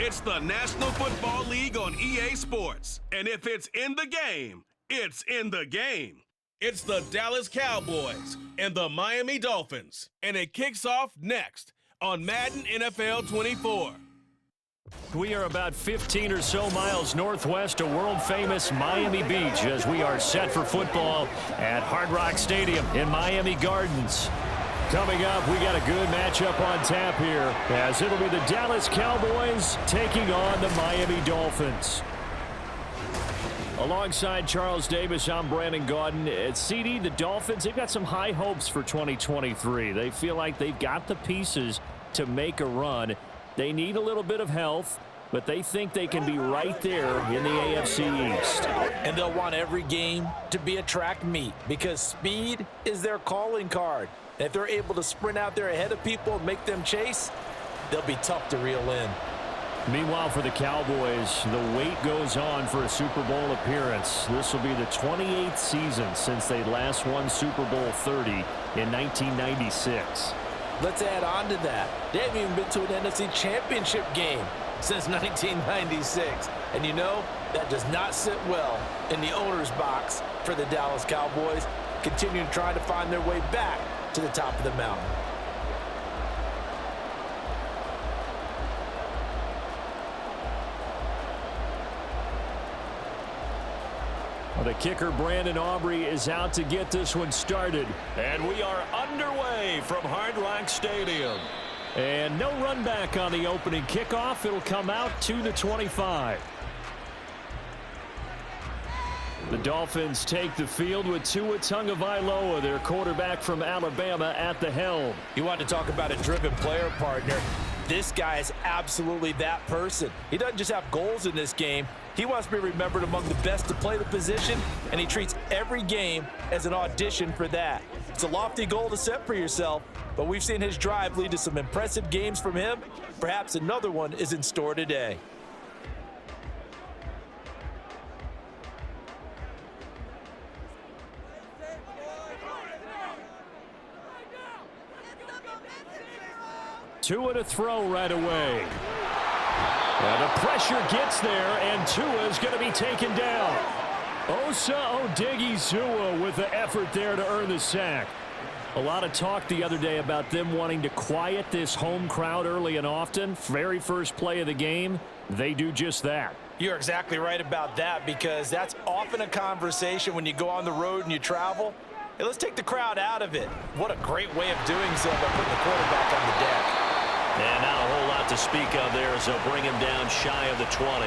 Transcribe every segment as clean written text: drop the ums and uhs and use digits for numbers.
It's the National Football League on EA Sports. And if it's in the game, it's in the game. It's the Dallas Cowboys and the Miami Dolphins. And it kicks off next on Madden NFL 24. We are about 15 or so miles northwest of world-famous Miami Beach as we are set for football at Hard Rock Stadium in Miami Gardens. Coming up, we got a good matchup on tap here as it'll be the Dallas Cowboys taking on the Miami Dolphins. Alongside Charles Davis, I'm Brandon Gaudin. At CD, the Dolphins, they've got some high hopes for 2023. They feel like they've got the pieces to make a run. They need a little bit of health, but they think they can be right there in the AFC East. And they'll want every game to be a track meet because speed is their calling card. And if they're able to sprint out there ahead of people and make them chase, they'll be tough to reel in. Meanwhile, for the Cowboys, the wait goes on for a Super Bowl appearance. This will be the 28th season since they last won Super Bowl 30 in 1996. Let's add on to that. They haven't even been to an NFC Championship game since 1996. And you know, that does not sit well in the owner's box for the Dallas Cowboys, continuing to try to find their way back to the top of the mountain. The kicker, Brandon Aubrey, is out to get this one started. And we are underway from Hard Rock Stadium. And no run back on the opening kickoff. It'll come out to the 25. The Dolphins take the field with Tua Tagovailoa, their quarterback from Alabama, at the helm. You want to talk about a driven player, partner. This guy is absolutely that person. He doesn't just have goals in this game. He wants to be remembered among the best to play the position, and he treats every game as an audition for that. It's a lofty goal to set for yourself, but we've seen his drive lead to some impressive games from him. Perhaps another one is in store today. Tua to throw right away. And the pressure gets there, and Tua is going to be taken down. Osa Odighizuwa with the effort there to earn the sack. A lot of talk the other day about them wanting to quiet this home crowd early and often. Very first play of the game, they do just that. You're exactly right about that because that's often a conversation when you go on the road and you travel. Hey, let's take the crowd out of it. What a great way of doing so by putting the quarterback on the deck. And not a whole lot to speak of there as they'll bring him down shy of the 20.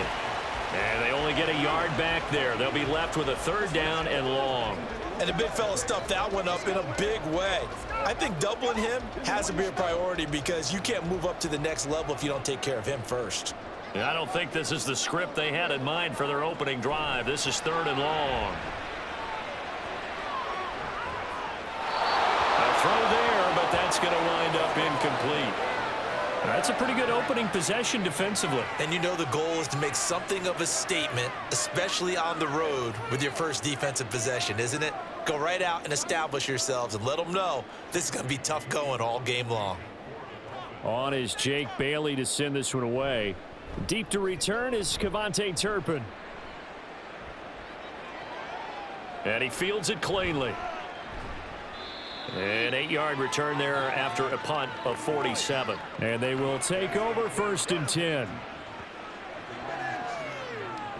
And they only get a yard back there. They'll be left with a third down and long. And the big fella stuffed that one up in a big way. I think doubling him has to be a priority because you can't move up to the next level if you don't take care of him first. And I don't think this is the script they had in mind for their opening drive. This is third and long. A throw there, but that's going to wind up incomplete. That's a pretty good opening possession defensively. And you know the goal is to make something of a statement, especially on the road with your first defensive possession, isn't it? Go right out and establish yourselves and let them know this is going to be tough going all game long. On is Jake Bailey to send this one away. Deep to return is Kevontae Turpin. And he fields it cleanly. An 8-yard return there after a punt of 47. And they will take over first and 10.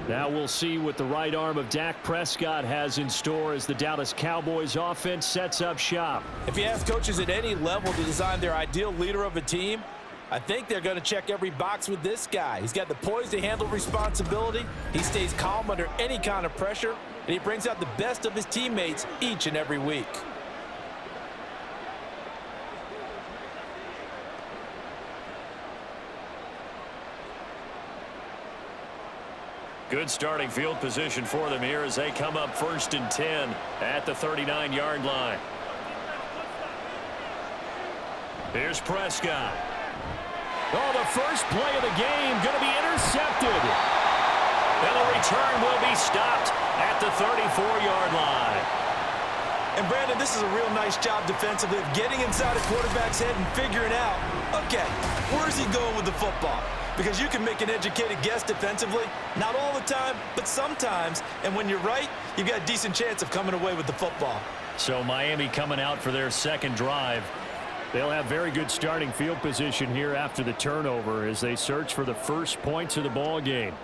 Now we'll see what the right arm of Dak Prescott has in store as the Dallas Cowboys offense sets up shop. If you ask coaches at any level to design their ideal leader of a team, I think they're going to check every box with this guy. He's got the poise to handle responsibility. He stays calm under any kind of pressure, and he brings out the best of his teammates each and every week. Good starting field position for them here as they come up first and 10 at the 39-yard line. Here's Prescott. Oh, the first play of the game going to be intercepted. And the return will be stopped at the 34-yard line. And Brandon, this is a real nice job defensively of getting inside a quarterback's head and figuring out, okay, where's he going with the football? because you can make an educated guess defensively. Not all the time, but sometimes. And when you're right, you've got a decent chance of coming away with the football. So Miami coming out for their second drive. They'll have very good starting field position here after the turnover as they search for the first points of the ball game.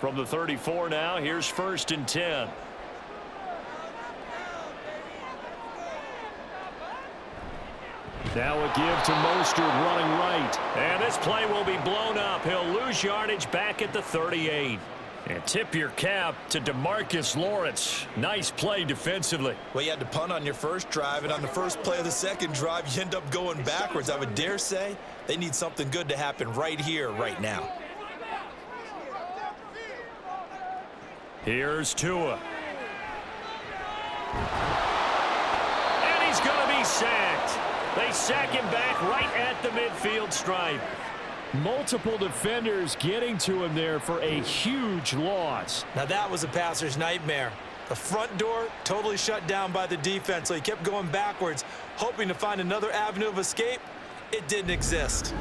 From the 34 now, here's 1st and 10. Now a give to Mostert running right. And this play will be blown up. He'll lose yardage back at the 38. And tip your cap to DeMarcus Lawrence. Nice play defensively. Well, you had to punt on your first drive, and on the first play of the second drive, you end up going backwards. I would dare say they need something good to happen right here, right now. Here's Tua. And he's going to be sacked. They sack him back right at the midfield stripe. Multiple defenders getting to him there for a huge loss. Now that was a passer's nightmare. The front door totally shut down by the defense, so he kept going backwards, hoping to find another avenue of escape. It didn't exist.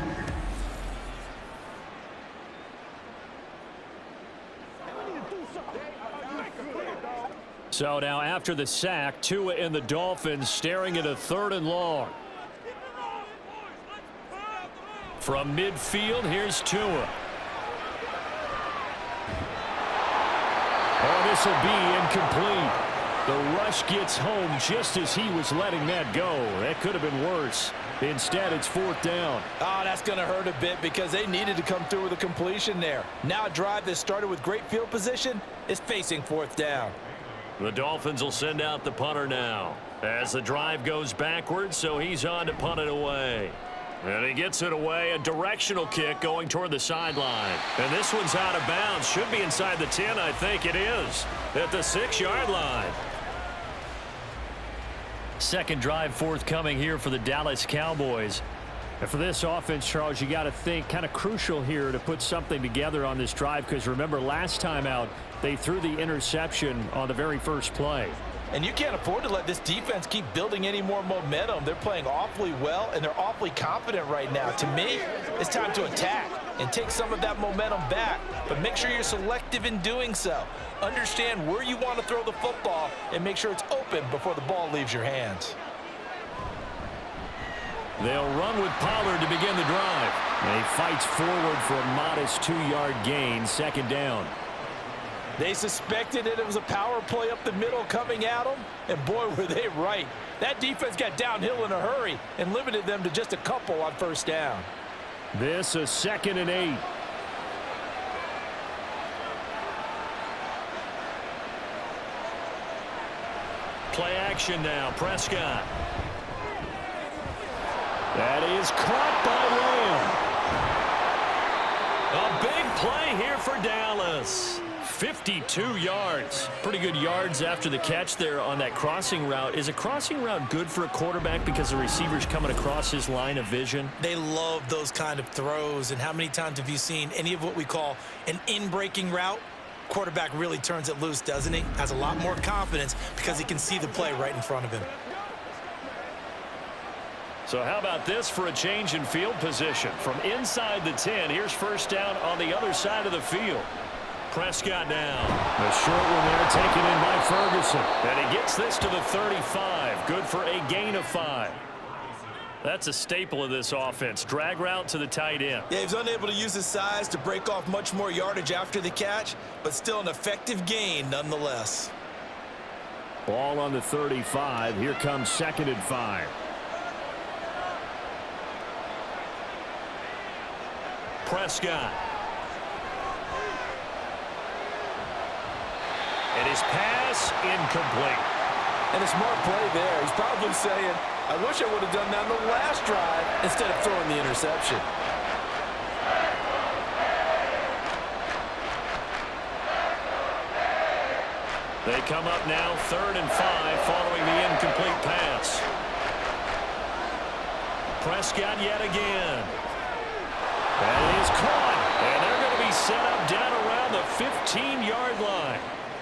So now after the sack, Tua and the Dolphins staring at a 3rd and long. From midfield, here's Tua. Oh, this will be incomplete. The rush gets home just as he was letting that go. That could have been worse. Instead, it's 4th down. Oh, that's going to hurt a bit because they needed to come through with a completion there. Now a drive that started with great field position is facing 4th down. The Dolphins will send out the punter now as the drive goes backwards, so he's on to punt it away. And he gets it away, a directional kick going toward the sideline. And this one's out of bounds. Should be inside the 10, I think it is, at the 6-yard line. Second drive forthcoming here for the Dallas Cowboys. And for this offense, Charles, you got to think kind of crucial here to put something together on this drive, because remember last time out they threw the interception on the very first play. And you can't afford to let this defense keep building any more momentum. They're playing awfully well, and they're awfully confident right now. To me, it's time to attack and take some of that momentum back. But make sure you're selective in doing so. Understand where you want to throw the football and make sure it's open before the ball leaves your hands. They'll run with Pollard to begin the drive. And he fights forward for a modest 2-yard gain, 2nd down. They suspected it was a power play up the middle coming at them, and boy, were they right. That defense got downhill in a hurry and limited them to just a couple on 1st down. This a 2nd and 8. Play action now, Prescott. That is caught by Lamb. A big play here for Dallas. 52 yards. Pretty good yards after the catch there on that crossing route. Is a crossing route good for a quarterback because the receiver's coming across his line of vision? They love those kind of throws. And how many times have you seen any of what we call an in-breaking route? Quarterback really turns it loose, doesn't he? Has a lot more confidence because he can see the play right in front of him. So how about this for a change in field position? From inside the 10, here's 1st down on the other side of the field. Prescott down. The short one there taken in by Ferguson. And he gets this to the 35. Good for a gain of 5. That's a staple of this offense. Drag route to the tight end. Yeah, he's unable to use his size to break off much more yardage after the catch, but still an effective gain nonetheless. Ball on the 35. Here comes 2nd and 5. Prescott. And his pass incomplete. And a smart play there. He's probably saying, I wish I would have done that on the last drive instead of throwing the interception. They come up now 3rd and 5 following the incomplete pass. Prescott yet again. That is caught. And they're going to be set up down around the 15-yard line.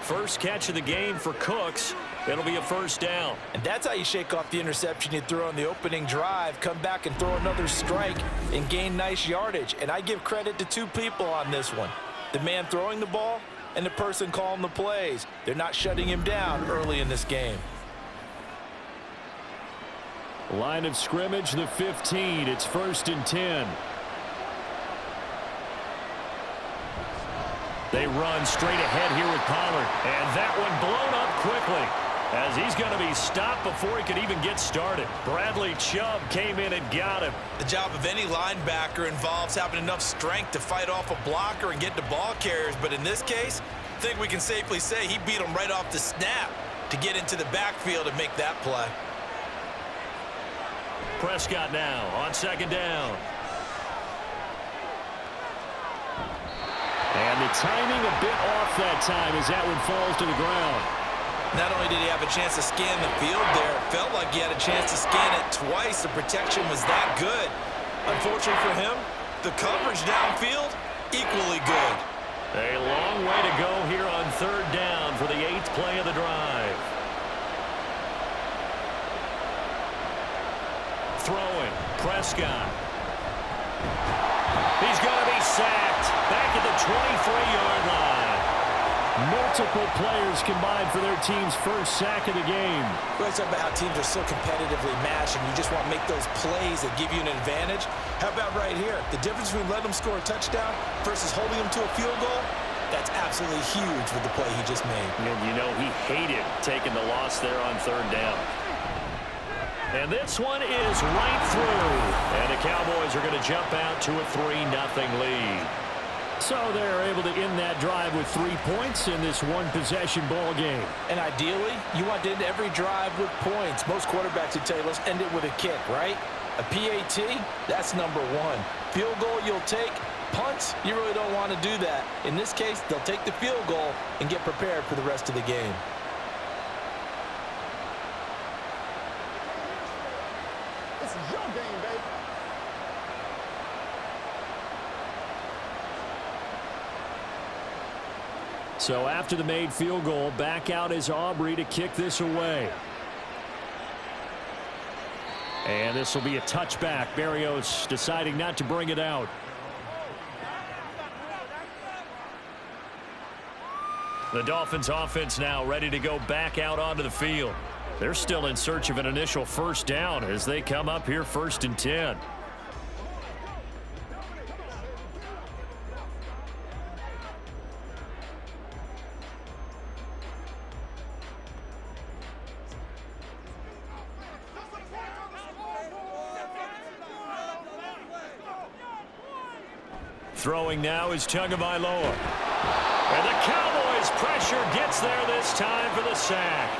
First catch of the game for Cooks. It'll be a first down. And that's how you shake off the interception you threw on the opening drive, come back and throw another strike and gain nice yardage. And I give credit to two people on this one. The man throwing the ball and the person calling the plays. They're not shutting him down early in this game. Line of scrimmage, the 15. It's 1st and 10. They run straight ahead here with Pollard. And that one blown up quickly as he's going to be stopped before he could even get started. Bradley Chubb came in and got him. The job of any linebacker involves having enough strength to fight off a blocker and get to ball carriers. But in this case, I think we can safely say he beat him right off the snap to get into the backfield and make that play. Prescott now on 2nd down. And the timing a bit off that time as that one falls to the ground. Not only did he have a chance to scan the field there, it felt like he had a chance to scan it twice. The protection was that good. Unfortunately for him, the coverage downfield, equally good. A long way to go here on 3rd down for the 8th play of the drive. Throwing, Prescott. He's going to be sacked back at the 23-yard line. Multiple players combined for their team's first sack of the game. We always talk about how teams are so competitively matched and you just want to make those plays that give you an advantage. How about right here? The difference between letting them score a touchdown versus holding them to a field goal, that's absolutely huge with the play he just made. And you know he hated taking the loss there on 3rd down. And this one is right through. And the Cowboys are going to jump out to a 3-0 lead. So they're able to end that drive with 3 points in this one-possession ball game. And ideally, you want to end every drive with points. Most quarterbacks would tell you, let's end it with a kick, right? A PAT, that's number 1. Field goal you'll take. Punts, you really don't want to do that. In this case, they'll take the field goal and get prepared for the rest of the game. This is your game, baby. So after the made field goal, back out is Aubrey to kick this away. And this will be a touchback. Berrios deciding not to bring it out. The Dolphins offense now ready to go back out onto the field. They're still in search of an initial first down as they come up here 1st and 10. Throwing now is Tagovailoa. And the Cowboys pressure gets there this time for the sack.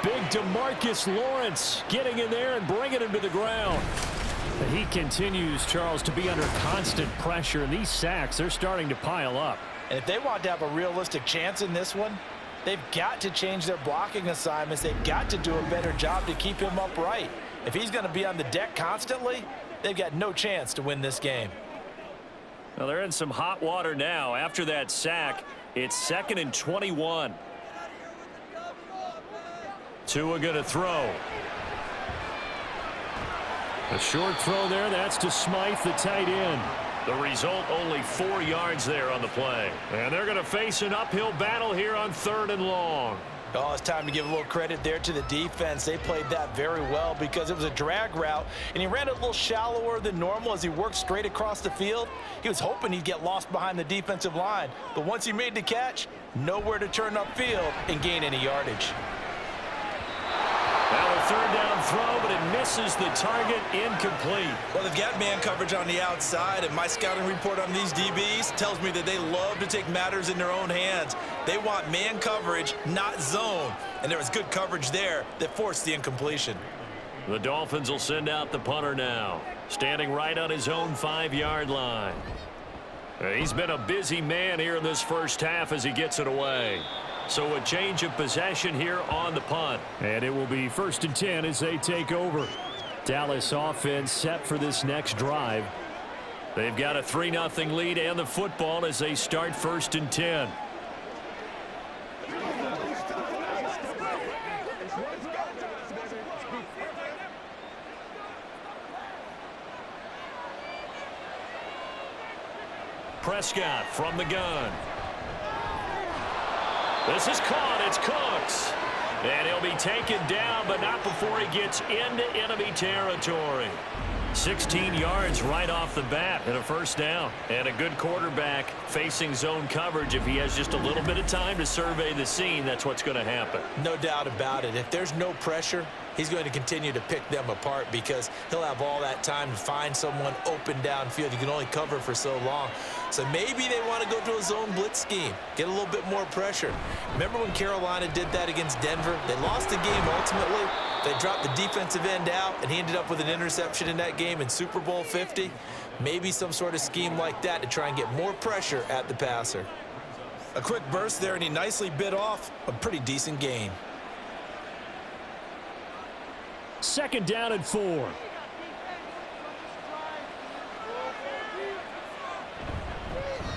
Big DeMarcus Lawrence getting in there and bringing him to the ground. He continues, Charles, to be under constant pressure, and these sacks, they're starting to pile up. And if they want to have a realistic chance in this one, they've got to change their blocking assignments. They've got to do a better job to keep him upright. If he's going to be on the deck constantly, they've got no chance to win this game. Well, they're in some hot water now. After that sack, it's 2nd and 21. Tua going to throw. A short throw there. That's to Smythe, the tight end. The result, only 4 yards there on the play. And they're going to face an uphill battle here on 3rd and long. Oh, it's time to give a little credit there to the defense. They played that very well because it was a drag route, and he ran it a little shallower than normal as he worked straight across the field. He was hoping he'd get lost behind the defensive line, but once he made the catch, nowhere to turn upfield and gain any yardage. Now a 3rd down throw, but it misses the target, incomplete. Well, they've got man coverage on the outside, and my scouting report on these DBs tells me that they love to take matters in their own hands. They want man coverage, not zone, and there was good coverage there that forced the incompletion. The Dolphins will send out the punter now, standing right on his own 5-yard line. He's been a busy man here in this first half as he gets it away. So a change of possession here on the punt. And it will be 1st and 10 as they take over. Dallas offense set for this next drive. They've got a 3-0 lead and the football as they start 1st and 10. Prescott from the gun. This is caught. It's Cooks. And he'll be taken down, but not before he gets into enemy territory. 16 yards right off the bat and a first down. And a good quarterback facing zone coverage. If he has just a little bit of time to survey the scene, that's what's going to happen. No doubt about it. If there's no pressure, he's going to continue to pick them apart because he'll have all that time to find someone open downfield. You can only cover for so long. So maybe they want to go to a zone blitz scheme, get a little bit more pressure. Remember when Carolina did that against Denver? They lost the game ultimately. They dropped the defensive end out, and he ended up with an interception in that game in Super Bowl 50. Maybe some sort of scheme like that to try and get more pressure at the passer. A quick burst there, and he nicely bit off a pretty decent gain. Second down and 4.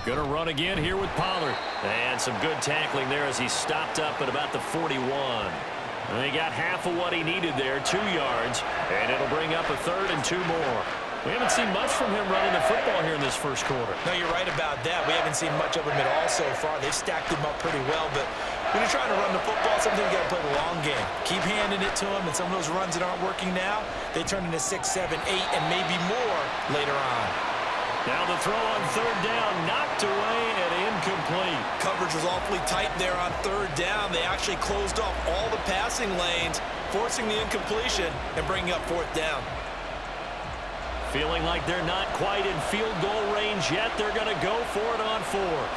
Going to run again here with Pollard. And some good tackling there as he stopped up at about the 41. And he got half of what he needed there, 2 yards. And it'll bring up a 3rd and 2 more. We haven't seen much from him running the football here in this first quarter. No, you're right about that. We haven't seen much of him at all so far. They've stacked him up pretty well, but when you're trying to run the football, sometimes you got to play the long game. Keep handing it to him, and some of those runs that aren't working now, they turn into 6, 7, 8, and maybe more later on. Now the throw on 3rd down, knocked away and incomplete. Coverage was awfully tight there on 3rd down. They actually closed off all the passing lanes, forcing the incompletion and bringing up 4th down. Feeling like they're not quite in field goal range yet. They're going to go for it on 4th.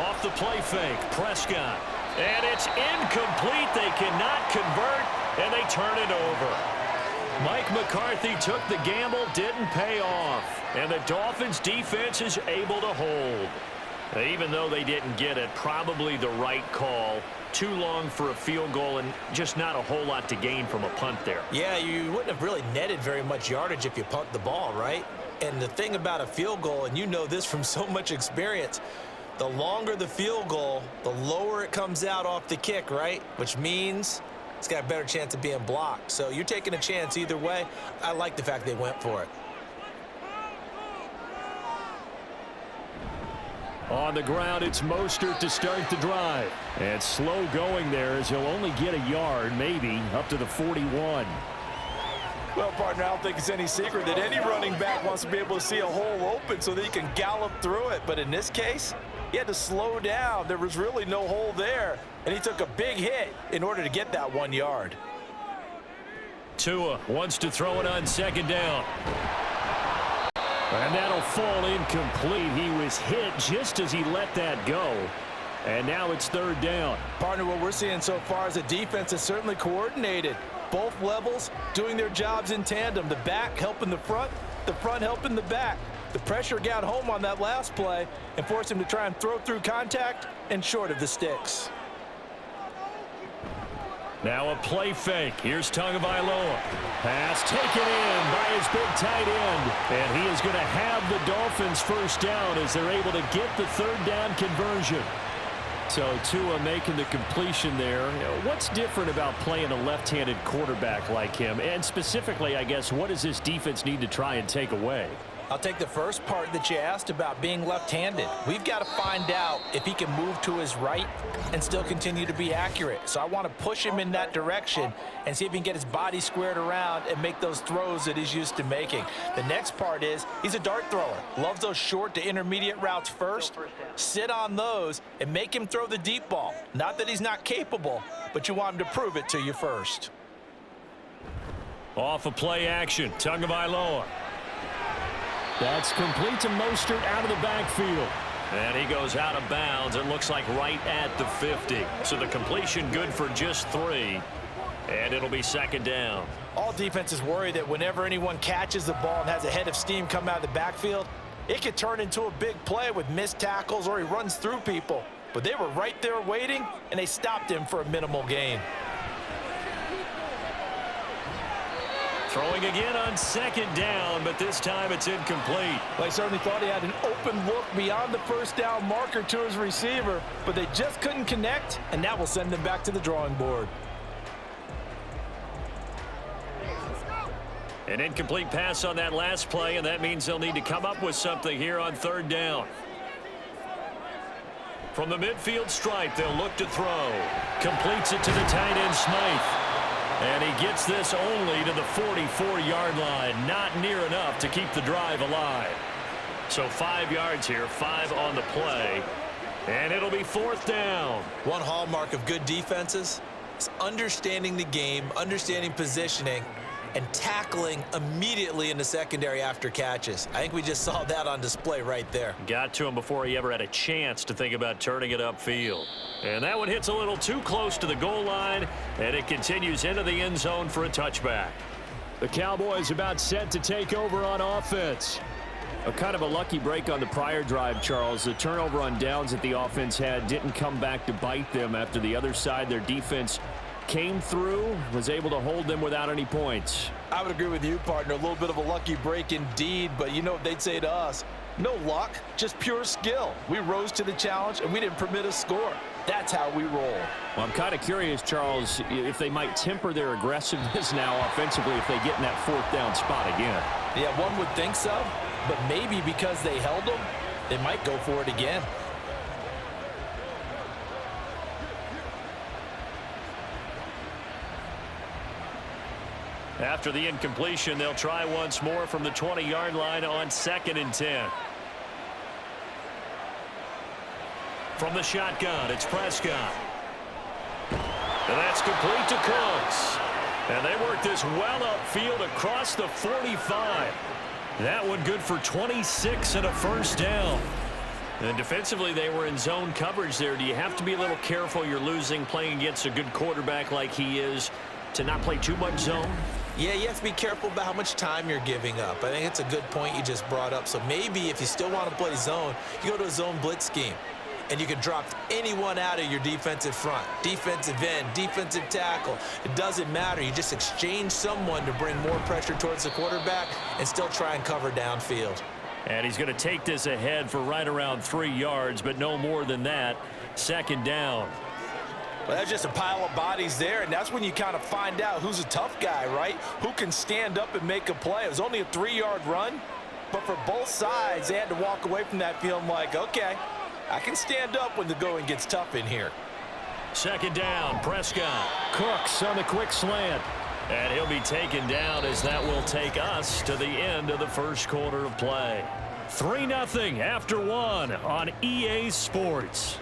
Off the play fake, Prescott. And it's incomplete. They cannot convert, and they turn it over. Mike McCarthy took the gamble, didn't pay off. And the Dolphins defense is able to hold. Even though they didn't get it, probably the right call. Too long for a field goal and just not a whole lot to gain from a punt there. Yeah, you wouldn't have really netted very much yardage if you punt the ball, right? And the thing about a field goal, and you know this from so much experience, the longer the field goal, the lower it comes out off the kick, right? Which means it's got a better chance of being blocked. So you're taking a chance either way. I like the fact they went for it. On the ground, it's Mostert to start the drive. And slow going there as he'll only get a yard, maybe, up to the 41. Well, partner, I don't think it's any secret that any running back wants to be able to see a hole open so that he can gallop through it. But in this case, he had to slow down. There was really no hole there, and he took a big hit in order to get that 1 yard. Tua wants to throw it on 2nd down. And that'll fall incomplete. He was hit just as he let that go. And now it's 3rd down. Partner, what we're seeing so far is the defense is certainly coordinated. Both levels doing their jobs in tandem. The back helping the front helping the back. The pressure got home on that last play and forced him to try and throw through contact and short of the sticks. Now a play fake. Here's Tagovailoa. Pass taken in by his big tight end. And he is going to have the Dolphins first down as they're able to get the 3rd down conversion. So Tua making the completion there. What's different about playing a left-handed quarterback like him? And specifically, I guess, what does this defense need to try and take away? I'll take the first part that you asked about being left-handed. We've got to find out if he can move to his right and still continue to be accurate. So I want to push him in that direction and see if he can get his body squared around and make those throws that he's used to making. The next part is he's a dart thrower. Loves those short to intermediate routes first. Sit on those and make him throw the deep ball. Not that he's not capable, but you want him to prove it to you first. Off a play action, Tagovailoa. That's complete to Mostert out of the backfield. And he goes out of bounds. It looks like right at the 50. So the completion good for just 3. And it'll be 2nd down. All defenses worry that whenever anyone catches the ball and has a head of steam come out of the backfield, it could turn into a big play with missed tackles or he runs through people. But they were right there waiting, and they stopped him for a minimal gain. Throwing again on 2nd down, but this time it's incomplete. Well, he certainly thought he had an open look beyond the first down marker to his receiver, but they just couldn't connect, and that will send them back to the drawing board. An incomplete pass on that last play, and that means they'll need to come up with something here on third down. From the midfield stripe, they'll look to throw. Completes it to the tight end, Smythe. And he gets this only to the 44-yard line. Not near enough to keep the drive alive. So 5 yards here, 5 on the play. And it'll be fourth down. One hallmark of good defenses is understanding the game, understanding positioning, and tackling immediately in the secondary after catches. I think we just saw that on display right there. Got to him before he ever had a chance to think about turning it upfield. And that one hits a little too close to the goal line, and it continues into the end zone for a touchback. The Cowboys about set to take over on offense. A kind of a lucky break on the prior drive, Charles. The turnover on downs that the offense had didn't come back to bite them after the other side. Their defense came through, was able to hold them without any points. I would agree with you, partner. A little bit of a lucky break indeed, but you know what they'd say to us? No luck, just pure skill. We rose to the challenge, and we didn't permit a score. That's how we roll. Well, I'm kind of curious, Charles, if they might temper their aggressiveness now offensively if they get in that fourth down spot again. Yeah, one would think so, but maybe because they held them, they might go for it again. After the incompletion, they'll try once more from the 20-yard line on 2nd and 10. From the shotgun, it's Prescott. And that's complete to Cooks. And they work this well upfield across the 45. That one good for 26 and a first down. And defensively, they were in zone coverage there. Do you have to be a little careful? You're losing playing against a good quarterback like he is to not play too much zone? Yeah, you have to be careful about how much time you're giving up. I think it's a good point you just brought up. So maybe if you still want to play zone, you go to a zone blitz scheme. And you can drop anyone out of your defensive front, defensive end, defensive tackle. It doesn't matter. You just exchange someone to bring more pressure towards the quarterback and still try and cover downfield. And he's going to take this ahead for right around 3 yards, but no more than that. 2nd down. Well, that's just a pile of bodies there, and that's when you kind of find out who's a tough guy, right? Who can stand up and make a play. It was only a 3-yard run, but for both sides, they had to walk away from that feeling like, okay, I can stand up when the going gets tough in here. 2nd down, Prescott. Cooks on the quick slant. And he'll be taken down as that will take us to the end of the first quarter of play. 3-0 after 1 on EA Sports.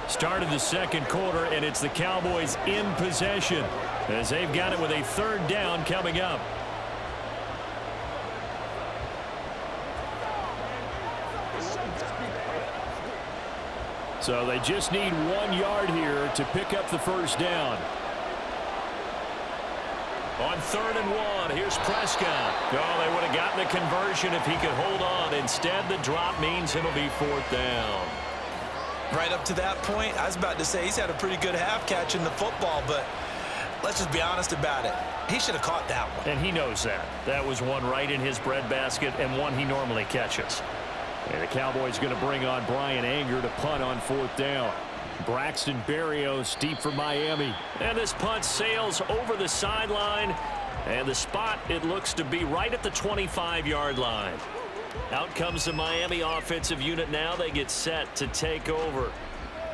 Start of the second quarter, and it's the Cowboys in possession as they've got it with a 3rd down coming up. So they just need 1 yard here to pick up the first down. On 3rd and 1, here's Prescott. Oh, they would have gotten the conversion if he could hold on. Instead, the drop means it'll be 4th down. Right up to that point, I was about to say he's had a pretty good half catching the football, but let's just be honest about it. He should have caught that one. And he knows that. That was one right in his breadbasket and one he normally catches. And the Cowboys going to bring on Brian Anger to punt on 4th down. Braxton Berrios deep for Miami. And this punt sails over the sideline. And the spot, it looks to be right at the 25-yard line. Out comes the Miami offensive unit now. They get set to take over.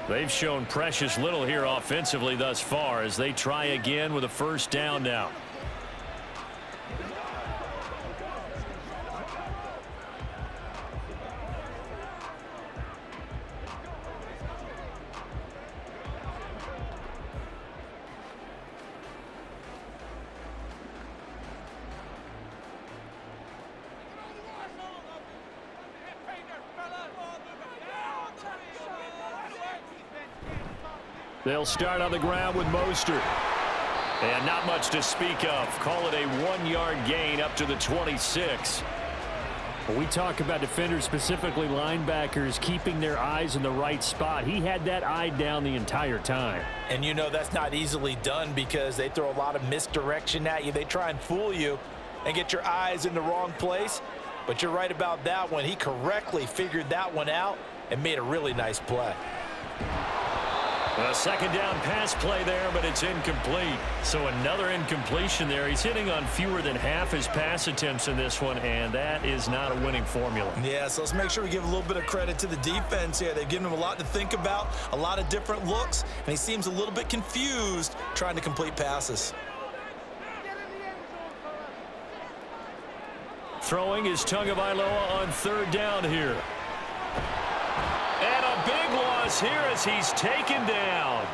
They've shown precious little here offensively thus far as they try again with a 1st down now. They'll start on the ground with Mostert. And not much to speak of. Call it a 1-yard gain up to the 26. When we talk about defenders, specifically linebackers, keeping their eyes in the right spot, he had that eye down the entire time. And you know that's not easily done because they throw a lot of misdirection at you. They try and fool you and get your eyes in the wrong place. But you're right about that one. He correctly figured that one out and made a really nice play. A second down pass play there, but it's incomplete. So another incompletion there. He's hitting on fewer than half his pass attempts in this one, and that is not a winning formula. Yeah, so let's make sure we give a little bit of credit to the defense here. They've given him a lot to think about, a lot of different looks, and he seems a little bit confused trying to complete passes. Throwing is Tagovailoa on third down here. And a big loss here as he's taken down.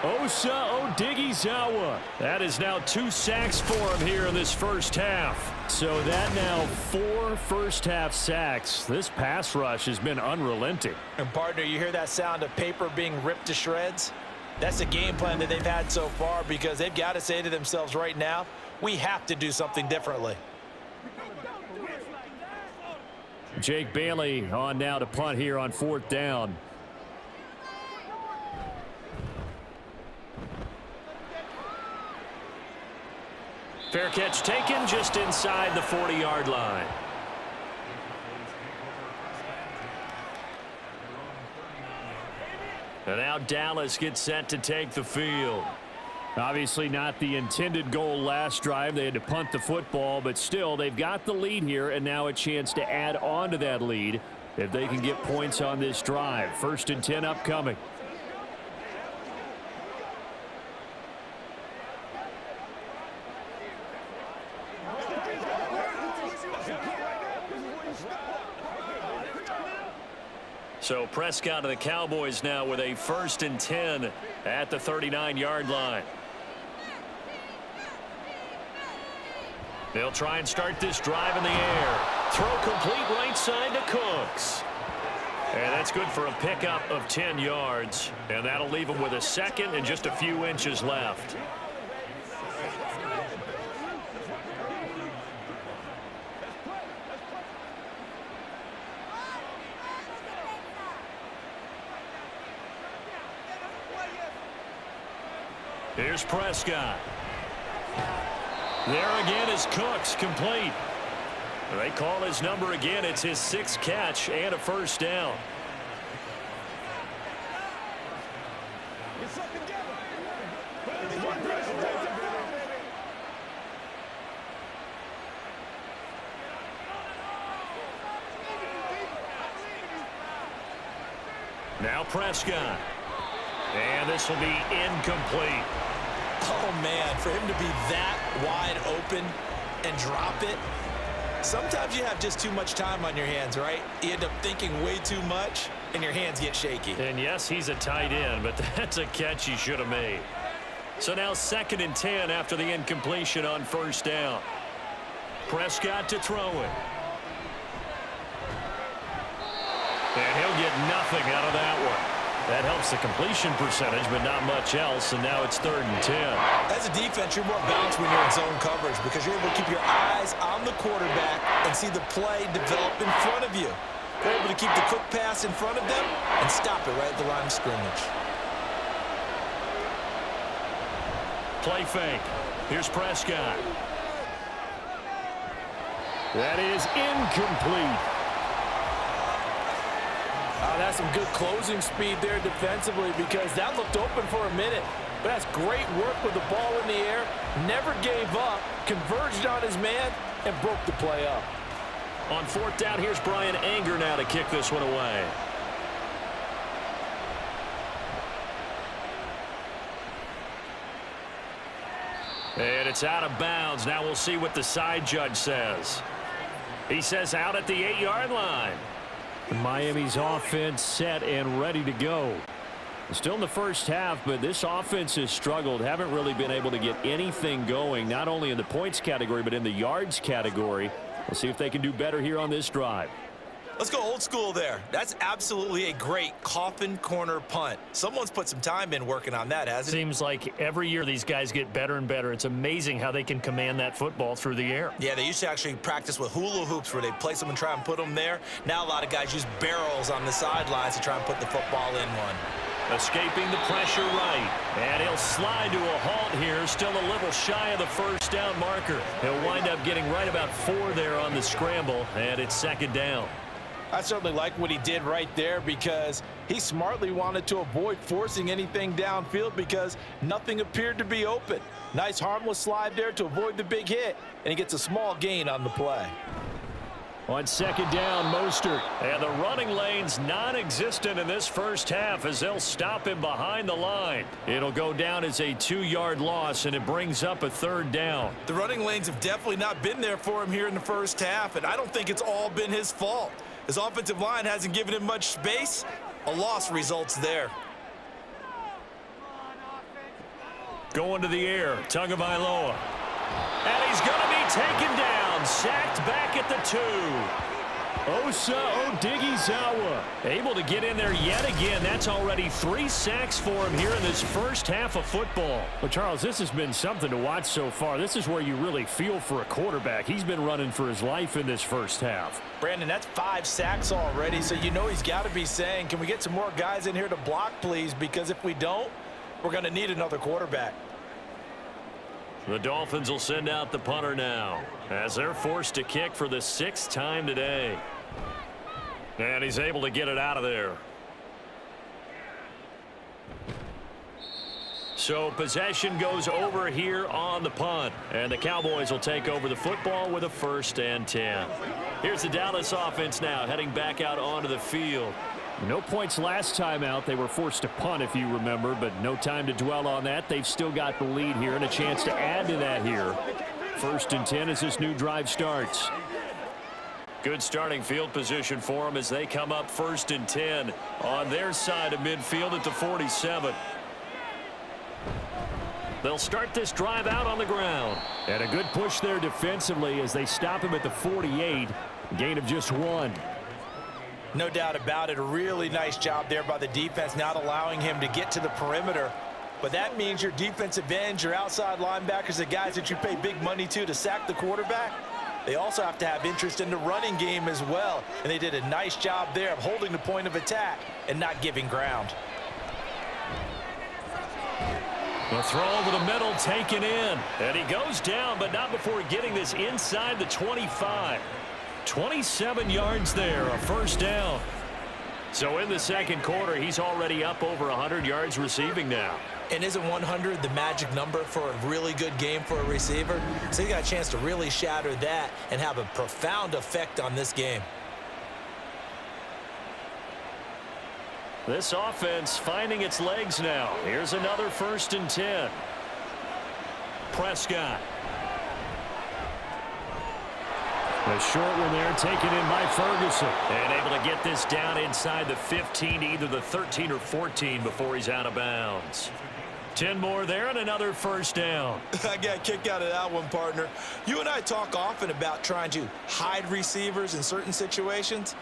Osa Odighizuwa. That is now 2 sacks for him here in this first half. So that now 4 first-half sacks. This pass rush has been unrelenting. And, partner, you hear that sound of paper being ripped to shreds? That's a game plan that they've had so far because they've got to say to themselves right now, we have to do something differently. Jake Bailey on now to punt here on 4th down. Fair catch taken just inside the 40-yard line. And now Dallas gets set to take the field. Obviously not the intended goal last drive. They had to punt the football, but still they've got the lead here and now a chance to add on to that lead if they can get points on this drive. 1st and 10 upcoming. So Prescott of the Cowboys now with a 1st and 10 at the 39-yard line. They'll try and start this drive in the air. Throw complete right side to Cooks. And that's good for a pickup of 10 yards. And that'll leave him with a 2nd and just a few inches left. Here's Prescott. There again is Cooks, complete. They call his number again. It's his 6th catch and a 1st down. Now Prescott. And this will be incomplete. Oh, man, for him to be that wide open and drop it. Sometimes you have just too much time on your hands, right? You end up thinking way too much, and your hands get shaky. And, yes, he's a tight end, but that's a catch he should have made. So now 2nd and 10 after the incompletion on 1st down. Prescott to throw it. And he'll get nothing out of that one. That helps the completion percentage, but not much else, and now it's 3rd and 10. As a defense, you're more balanced when you're in zone coverage because you're able to keep your eyes on the quarterback and see the play develop in front of you. You're able to keep the quick pass in front of them and stop it right at the line of scrimmage. Play fake. Here's Prescott. That is incomplete. That's some good closing speed there defensively because that looked open for a minute. But that's great work with the ball in the air. Never gave up, converged on his man, and broke the play up. On 4th down, here's Brian Anger now to kick this one away. And it's out of bounds. Now we'll see what the side judge says. He says out at the 8-yard line. Miami's offense set and ready to go. Still in the first half, but this offense has struggled. Haven't really been able to get anything going, not only in the points category, but in the yards category. We'll see if they can do better here on this drive. Let's go old school there. That's absolutely a great coffin corner punt. Someone's put some time in working on that, hasn't it? Seems like every year these guys get better and better. It's amazing how they can command that football through the air. Yeah, they used to actually practice with hula hoops where they place them and try and put them there. Now a lot of guys use barrels on the sidelines to try and put the football in one. Escaping the pressure right. And he'll slide to a halt here. Still a little shy of the 1st down marker. He'll wind up getting right about 4 there on the scramble, and it's 2nd down. I certainly like what he did right there because He smartly wanted to avoid forcing anything downfield because nothing appeared to be open. Nice harmless slide there to avoid the big hit, and he gets a small gain on the play. On second down, Mostert. And the running lane's non-existent in this first half as they'll stop him behind the line. It'll go down as a 2-yard loss, and it brings up a third down. The running lanes have definitely not been there for him here in the first half, and I don't think it's all been his fault. His offensive line hasn't given him much space. A loss results there. Going to the air, Tagovailoa. And he's going to be taken down, sacked back at the 2. Osa Odighizuwa able to get in there yet again. That's already 3 sacks for him here in this first half of football. Well, Charles, this has been something to watch so far. This is where you really feel for a quarterback. He's been running for his life in this first half. Brandon, that's 5 sacks already, so you know he's got to be saying, can we get some more guys in here to block, please? Because if we don't, we're going to need another quarterback. The Dolphins will send out the punter now as they're forced to kick for the 6th time today. And he's able to get it out of there. So possession goes over here on the punt. And the Cowboys will take over the football with a 1st and 10. Here's the Dallas offense now heading back out onto the field. No points last time out. They were forced to punt, if you remember, but no time to dwell on that. They've still got the lead here and a chance to add to that here. 1st and 10 as this new drive starts. Good starting field position for them as they come up 1st and 10 on their side of midfield at the 47. They'll start this drive out on the ground. And a good push there defensively as they stop him at the 48. Gain of just 1. No doubt about it. A really nice job there by the defense, not allowing him to get to the perimeter. But that means your defensive ends, your outside linebackers, the guys that you pay big money to sack the quarterback, they also have to have interest in the running game as well. And they did a nice job there of holding the point of attack and not giving ground. The throw over the middle taken in. And he goes down, but not before getting this inside the 25. 27 yards there, a 1st down. So in the second quarter, he's already up over 100 yards receiving now. And isn't 100 the magic number for a really good game for a receiver? So he got a chance to really shatter that and have a profound effect on this game. This offense finding its legs now. Here's another 1st and 10. Prescott. A short one there taken in by Ferguson. And able to get this down inside the 15, either the 13 or 14 before he's out of bounds. 10 more there and another 1st down. I got a kick out of that one, partner. You and I talk often about trying to hide receivers in certain situations,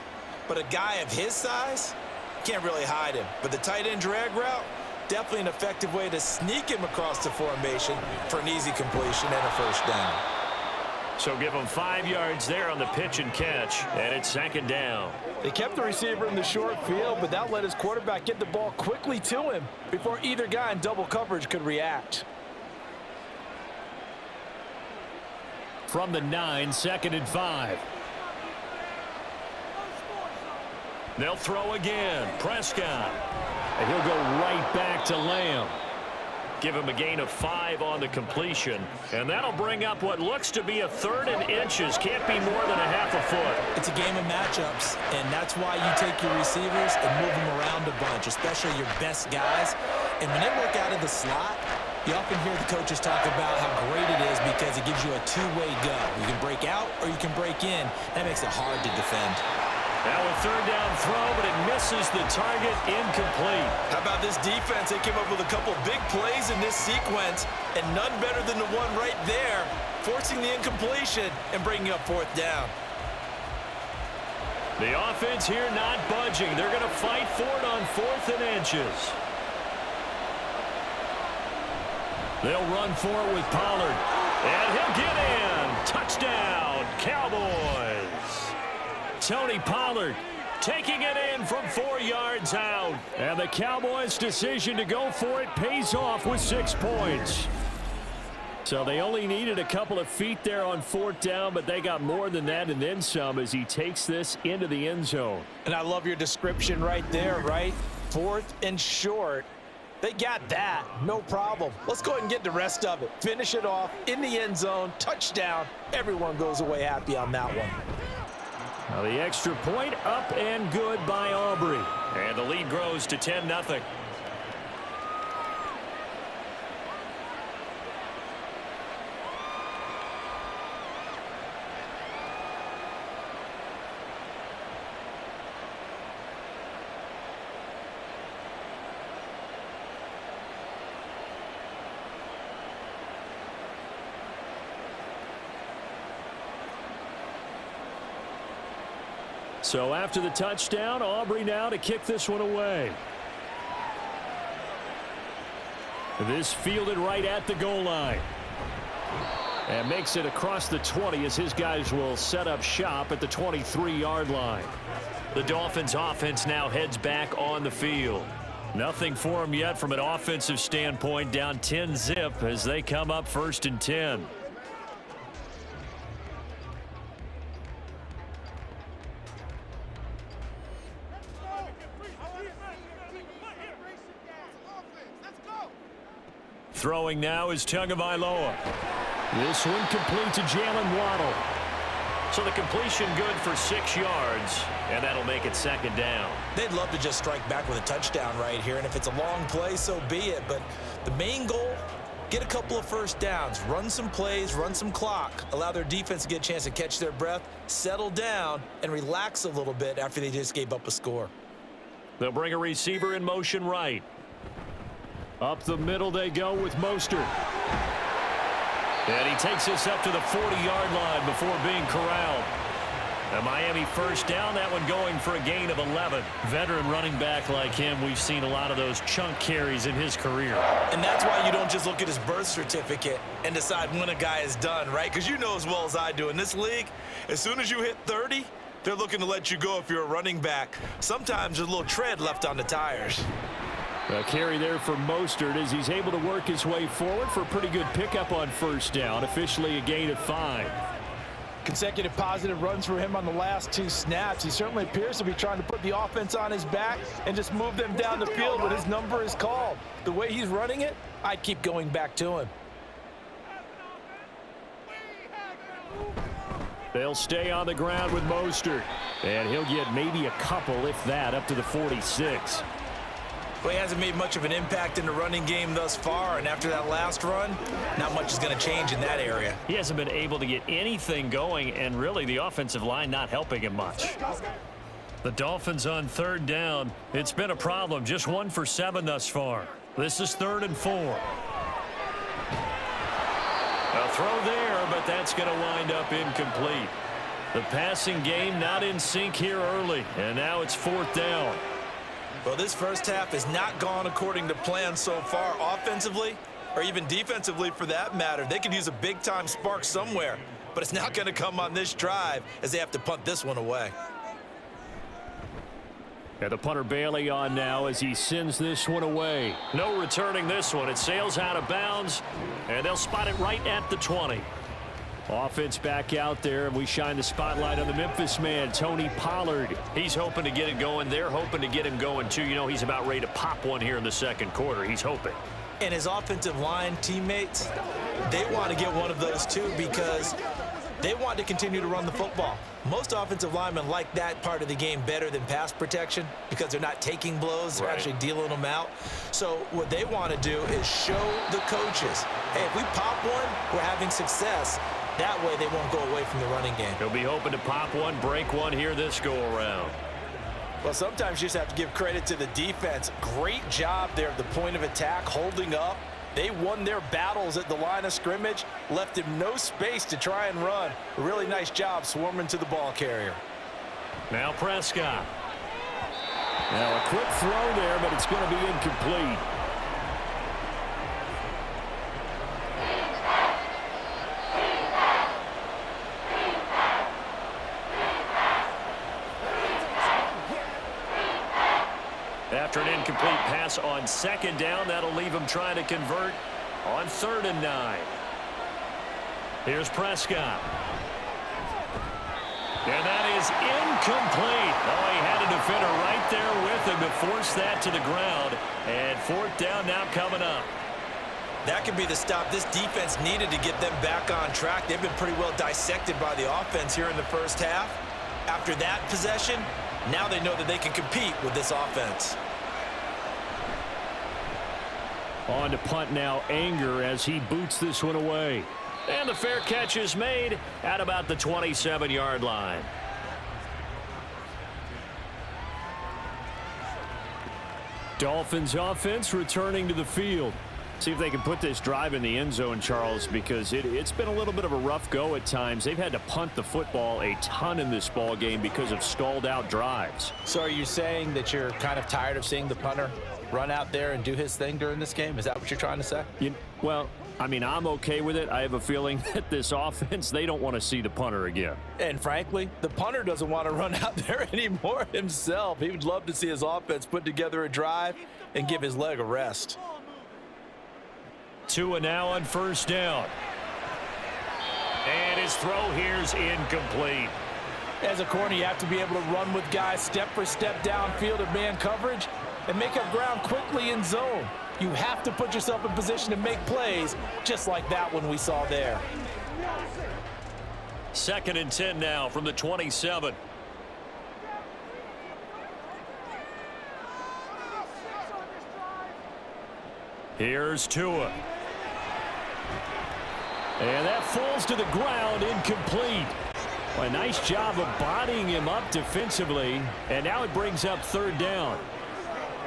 but a guy of his size can't really hide him. But the tight end drag route, definitely an effective way to sneak him across the formation for an easy completion and a 1st down. So give him 5 yards there on the pitch and catch, and it's 2nd down. They kept the receiver in the short field, but that let his quarterback get the ball quickly to him before either guy in double coverage could react. From the 9, 2nd and 5. They'll throw again. Prescott. And he'll go right back to Lamb. Give him a gain of 5 on the completion. And that'll bring up what looks to be a 3rd and inches. Can't be more than a half a foot. It's a game of matchups, and that's why you take your receivers and move them around a bunch, especially your best guys. And when they work out of the slot, you often hear the coaches talk about how great it is because it gives you a 2-way go. You can break out or you can break in. That makes it hard to defend. Now a 3rd down throw, but it misses the target, incomplete. How about this defense? They came up with a couple big plays in this sequence, and none better than the one right there, forcing the incompletion and bringing up 4th down. The offense here not budging. They're going to fight for it on 4th and inches. They'll run for it with Pollard. And he'll get in. Touchdown, Cowboys. Tony Pollard taking it in from 4 yards out. And the Cowboys' decision to go for it pays off with 6 points. So they only needed a couple of feet there on 4th down, but they got more than that and then some as he takes this into the end zone. And I love your description right there, right? 4th and short. They got that, no problem. Let's go ahead and get the rest of it. Finish it off in the end zone, touchdown. Everyone goes away happy on that one. Now the extra point up and good by Aubrey. And the lead grows to 10-0. So after the touchdown, Aubrey now to kick this one away. This fielded right at the goal line. And makes it across the 20 as his guys will set up shop at the 23-yard line. The Dolphins offense now heads back on the field. Nothing for them yet from an offensive standpoint, down 10-zip as they come up 1st and 10. Throwing now is Tagovailoa. This one complete to Jalen Waddle. So the completion good for 6 yards, and that'll make it 2nd down. They'd love to just strike back with a touchdown right here, and if it's a long play, so be it. But the main goal, get a couple of first downs, run some plays, run some clock, allow their defense to get a chance to catch their breath, settle down, and relax a little bit after they just gave up a score. They'll bring a receiver in motion right. Up the middle they go with Mostert. And he takes us up to the 40-yard line before being corralled. A Miami 1st down, that one going for a gain of 11. Veteran running back like him, we've seen a lot of those chunk carries in his career. And that's why you don't just look at his birth certificate and decide when a guy is done, right? Because you know as well as I do, in this league, as soon as you hit 30, they're looking to let you go if you're a running back. Sometimes there's a little tread left on the tires. A carry there for Mostert as he's able to work his way forward for a pretty good pickup on 1st down. Officially a gain of 5. Consecutive positive runs for him on the last 2 snaps. He certainly appears to be trying to put the offense on his back and just move them down the field when his number is called. The way he's running it, I'd keep going back to him. They'll stay on the ground with Mostert. And he'll get maybe a couple, if that, up to the 46. Well, he hasn't made much of an impact in the running game thus far, and after that last run, not much is going to change in that area. He hasn't been able to get anything going, and really the offensive line not helping him much. The Dolphins on 3rd down. It's been a problem. Just 1 for 7 thus far. This is 3rd and 4. A throw there, but that's going to wind up incomplete. The passing game not in sync here early, and now it's 4th down. Well, this first half has not gone according to plan so far offensively, or even defensively for that matter. They could use a big-time spark somewhere, but it's not going to come on this drive as they have to punt this one away. And the punter Bailey on now as he sends this one away. No returning this one. It sails out of bounds, and they'll spot it right at the 20. Offense back out there, and we shine the spotlight on the Memphis man, Tony Pollard. He's hoping to get it going. They're hoping to get him going, too. You know, he's about ready to pop one here in the 2nd quarter. He's hoping. And his offensive line teammates, they want to get one of those, too, because they want to continue to run the football. Most offensive linemen like that part of the game better than pass protection because they're not taking blows. They're actually dealing them out. So what they want to do is show the coaches, hey, if we pop one, we're having success. That way they won't go away from the running game. He'll be hoping to pop one, break one here this go-around. Well, sometimes you just have to give credit to the defense. Great job there at the point of attack, holding up. They won their battles at the line of scrimmage, left him no space to try and run. A really nice job swarming to the ball carrier. Now Prescott. Now a quick throw there, but it's going to be incomplete. After an incomplete pass on 2nd down, that'll leave him trying to convert on 3rd and 9. Here's Prescott. And that is incomplete. Oh, he had a defender right there with him to force that to the ground. And fourth down now coming up. That could be the stop this defense needed to get them back on track. They've been pretty well dissected by the offense here in the first half. After that possession, now they know that they can compete with this offense. On to punt now, Anger, as he boots this one away. And the fair catch is made at about the 27-yard line. Dolphins offense returning to the field. See if they can put this drive in the end zone, Charles, because it's been a little bit of a rough go at times. They've had to punt the football a ton in this ball game because of stalled out drives. So are you saying that you're kind of tired of seeing the punter run out there and do his thing during this game? Is that what you're trying to say? Well, I mean, I'm okay with it. I have a feeling that this offense, they don't want to see the punter again. And frankly, the punter doesn't want to run out there anymore himself. He would love to see his offense put together a drive and give his leg a rest. Tua now on first down. And his throw here's incomplete. As a corner, you have to be able to run with guys step for step downfield of man coverage and make up ground quickly in zone. You have to put yourself in position to make plays, just like that one we saw there. 2nd and 10 now from the 27. Here's Tua. And that falls to the ground, incomplete. Well, a nice job of bodying him up defensively, and now it brings up 3rd down.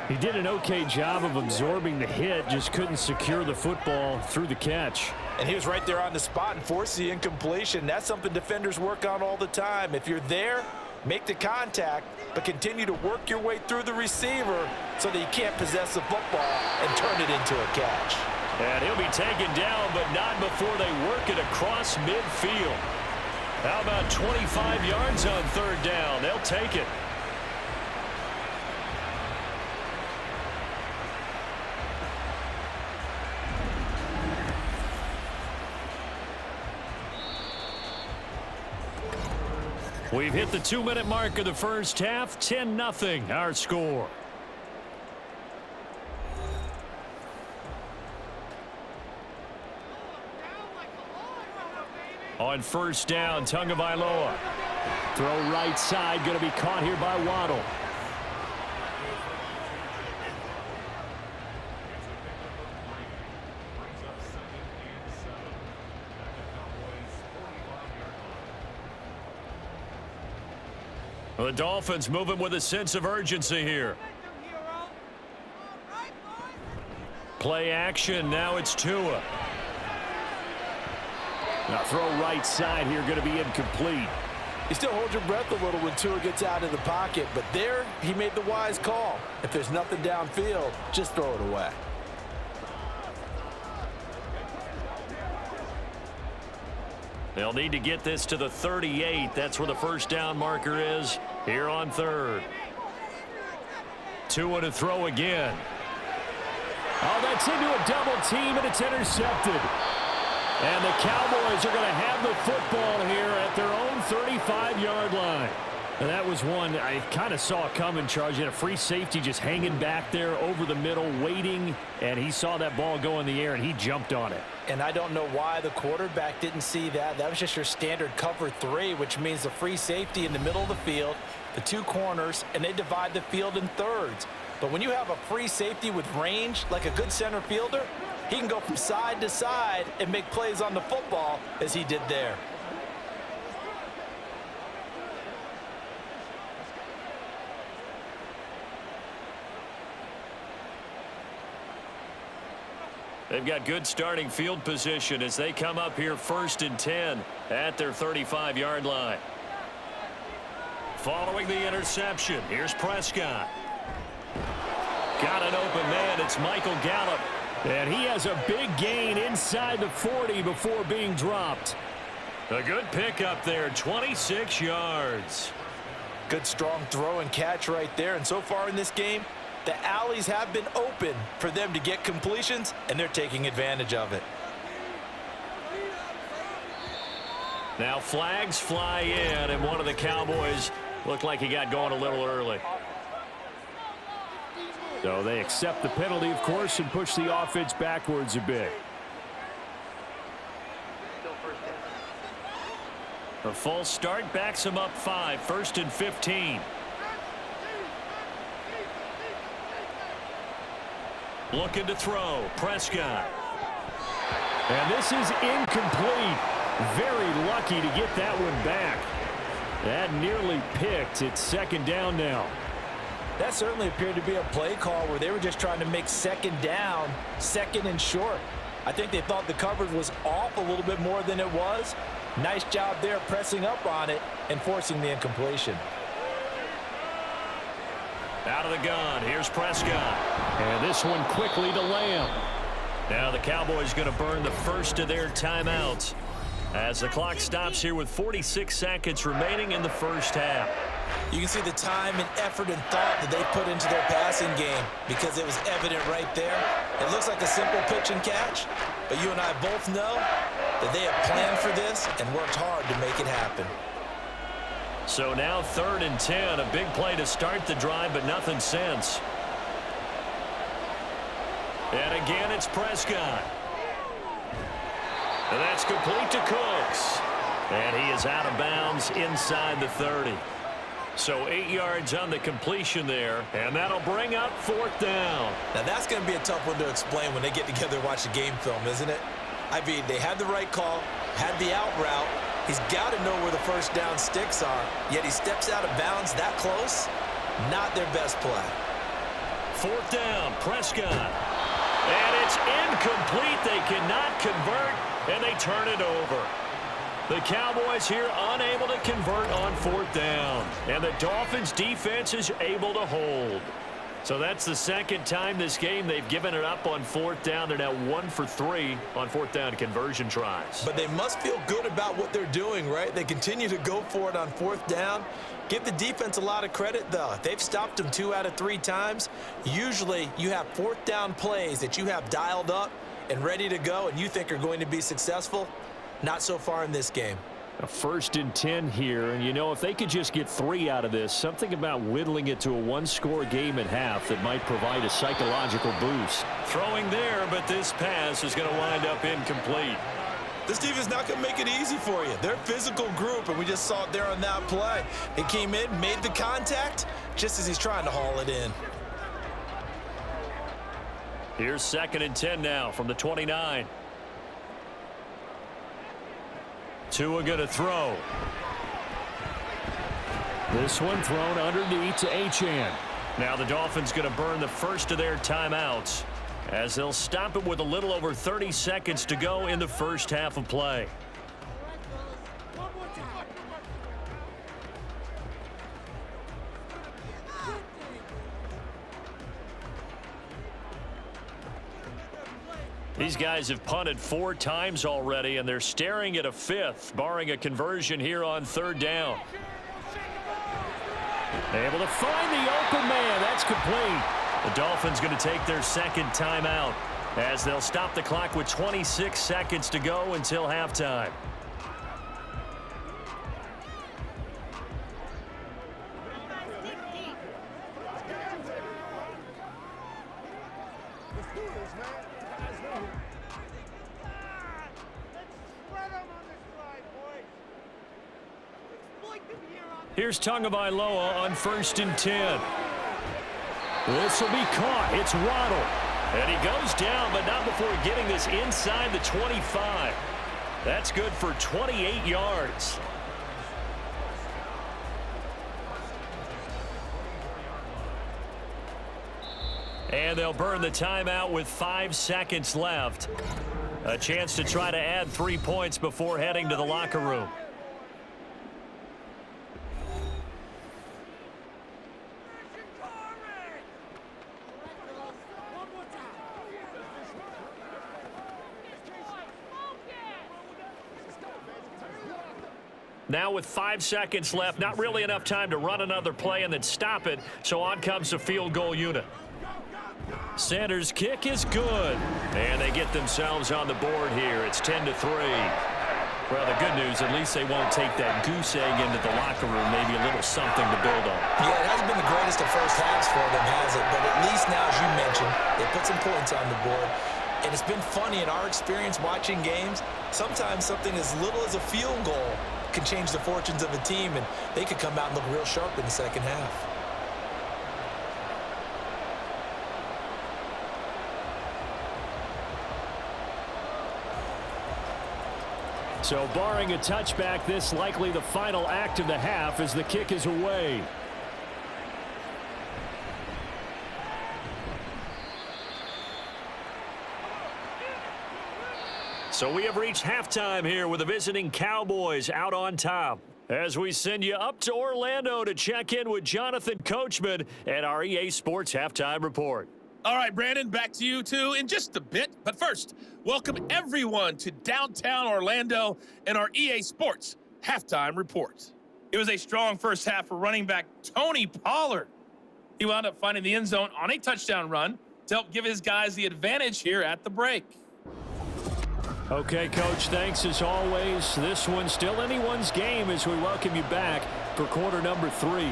He did an okay job of absorbing the hit, just couldn't secure the football through the catch. And he was right there on the spot and forced the incompletion. That's something defenders work on all the time. If you're there, make the contact, but continue to work your way through the receiver so that you can't possess the football and turn it into a catch. And he'll be taken down, but not before they work it across midfield. How about 25 yards on 3rd down? They'll take it. We've hit the 2-minute mark of the first half. 10-0 our score. On first down, Tagovailoa. Throw right side, going to be caught here by Waddle. The Dolphins moving with a sense of urgency here. Play action, now it's Tua. Now throw right side here, going to be incomplete. You still hold your breath a little when Tua gets out of the pocket, but there he made the wise call. If there's nothing downfield, just throw it away. They'll need to get this to the 38. That's where the first down marker is here on 3rd. Tua to throw again. Oh, that's into a double team, and it's intercepted. And the Cowboys are going to have the football here at their own 35-yard line. And that was one I kind of saw coming, Charles. You had a free safety just hanging back there over the middle, waiting, and he saw that ball go in the air, and he jumped on it. And I don't know why the quarterback didn't see that. That was just your standard cover 3, which means the free safety in the middle of the field, the 2 corners, and they divide the field in thirds. But when you have a free safety with range, like a good center fielder, he can go from side to side and make plays on the football as he did there. They've got good starting field position as they come up here 1st and 10 at their 35-yard line. Following the interception, here's Prescott. Got an open man. It's Michael Gallup. And he has a big gain inside the 40 before being dropped. A good pickup there, 26 yards. Good strong throw and catch right there. And so far in this game, the alleys have been open for them to get completions, and they're taking advantage of it. Now flags fly in, and one of the Cowboys looked like he got going a little early. So they accept the penalty, of course, and push the offense backwards a bit. A false start backs him up 5, 1st and 15. Looking to throw, Prescott. And this is incomplete. Very lucky to get that one back. That nearly picked. It's 2nd down now. That certainly appeared to be a play call where they were just trying to make 2nd down, 2nd and short. I think they thought the coverage was off a little bit more than it was. Nice job there pressing up on it and forcing the incompletion. Out of the gun, here's Prescott. And this one quickly to Lamb. Now the Cowboys going to burn the first of their timeouts as the clock stops here with 46 seconds remaining in the first half. You can see the time and effort and thought that they put into their passing game because it was evident right there. It looks like a simple pitch and catch, but you and I both know that they have planned for this and worked hard to make it happen. So now 3rd and 10, a big play to start the drive, but nothing since. And again, it's Prescott. And that's complete to Cooks. And he is out of bounds inside the 30. So 8 yards on the completion there, and that'll bring up 4th down. Now that's going to be a tough one to explain when they get together and watch the game film, isn't it? I mean, they had the right call, had the out route. He's got to know where the first down sticks are, yet he steps out of bounds that close. Not their best play. 4th down, Prescott. And it's incomplete. They cannot convert, and they turn it over. The Cowboys here unable to convert on 4th down. And the Dolphins defense is able to hold. So that's the 2nd time this game they've given it up on 4th down. They're now 1 for 3 on 4th down conversion tries. But they must feel good about what they're doing, right? They continue to go for it on 4th down. Give the defense a lot of credit, though. They've stopped them 2 out of 3 times. Usually you have 4th down plays that you have dialed up and ready to go and you think are going to be successful. Not so far in this game. A 1st and 10 here, and you know, if they could just get 3 out of this, something about whittling it to a 1-score game at half that might provide a psychological boost. Throwing there, but this pass is going to wind up incomplete. This team is not going to make it easy for you. They're a physical group, and we just saw it there on that play. He came in, made the contact, just as he's trying to haul it in. Here's 2nd and 10 now from the 29. Tua going to throw. This one thrown underneath to Achane. Now the Dolphins going to burn the first of their timeouts as they'll stop it with a little over 30 seconds to go in the first half of play. These guys have punted 4 times already, and they're staring at a 5th, barring a conversion here on 3rd down. Able to find the open man. That's complete. The Dolphins going to take their 2nd timeout as they'll stop the clock with 26 seconds to go until halftime. Here's Tagovailoa on 1st and 10. This will be caught. It's Waddle. And he goes down, but not before getting this inside the 25. That's good for 28 yards. And they'll burn the timeout with 5 seconds left. A chance to try to add 3 points before heading to the locker room. Now with 5 seconds left, not really enough time to run another play and then stop it, so on comes the field goal unit. Sanders' kick is good, and they get themselves on the board here. It's 10-3. Well, the good news, at least they won't take that goose egg into the locker room, maybe a little something to build on. Yeah, it hasn't been the greatest of first halves for them, has it? But at least now, as you mentioned, they put some points on the board. And it's been funny in our experience watching games. Sometimes something as little as a field goal can change the fortunes of a team, and they could come out and look real sharp in the second half. So barring a touchback, this likely the final act of the half as the kick is away. So we have reached halftime here with the visiting Cowboys out on top. As we send you up to Orlando to check in with Jonathan Coachman and our EA Sports Halftime Report. All right, Brandon, back to you two in just a bit. But first, welcome everyone to downtown Orlando and our EA Sports Halftime Report. It was a strong first half for running back Tony Pollard. He wound up finding the end zone on a touchdown run to help give his guys the advantage here at the break. Okay, Coach, thanks as always. This one's still anyone's game as we welcome you back for quarter number 3.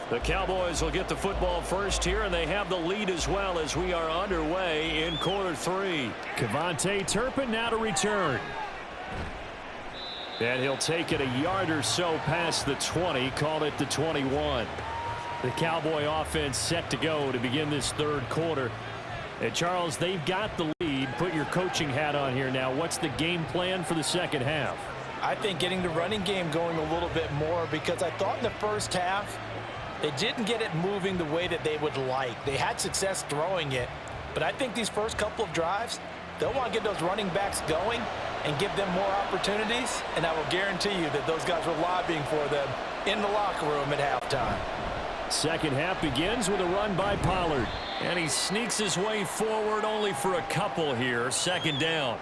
The Cowboys will get the football first here, and they have the lead as well as we are underway in quarter 3. Kevontae Turpin now to return. And he'll take it a yard or so past the 20, call it the 21. The Cowboy offense set to go to begin this third quarter. And Charles, they've got the lead. Put your coaching hat on here now. What's the game plan for the second half? I think getting the running game going a little bit more, because I thought in the first half they didn't get it moving the way that they would like. They had success throwing it, but I think these first couple of drives, they'll want to get those running backs going and give them more opportunities, and I will guarantee you that those guys were lobbying for them in the locker room at halftime. Second half begins with a run by Pollard, and he sneaks his way forward only for a couple here, second down.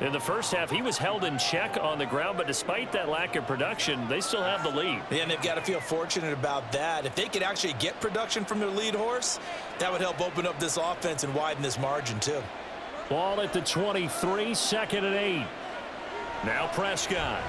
In the first half, he was held in check on the ground, but despite that lack of production, they still have the lead. Yeah, and they've got to feel fortunate about that. If they could actually get production from their lead horse, that would help open up this offense and widen this margin too. Ball at the 23, second and 8. Now Prescott.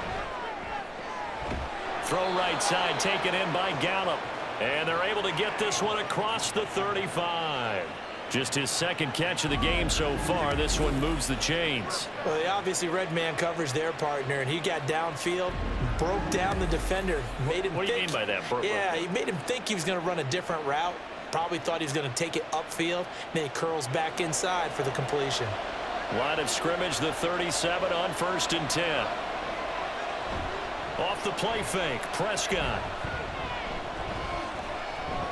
Throw right side, taken in by Gallup. And they're able to get this one across the 35. Just his second catch of the game so far. This one moves the chains. Well, they obviously read man coverage their partner, and he got downfield, broke down the defender, made him What do you mean by that? Yeah, he made him think he was going to run a different route. Probably thought he was going to take it upfield. Then he curls back inside for the completion. Line of scrimmage, the 37 on 1st and 10. Off the play fake, Prescott.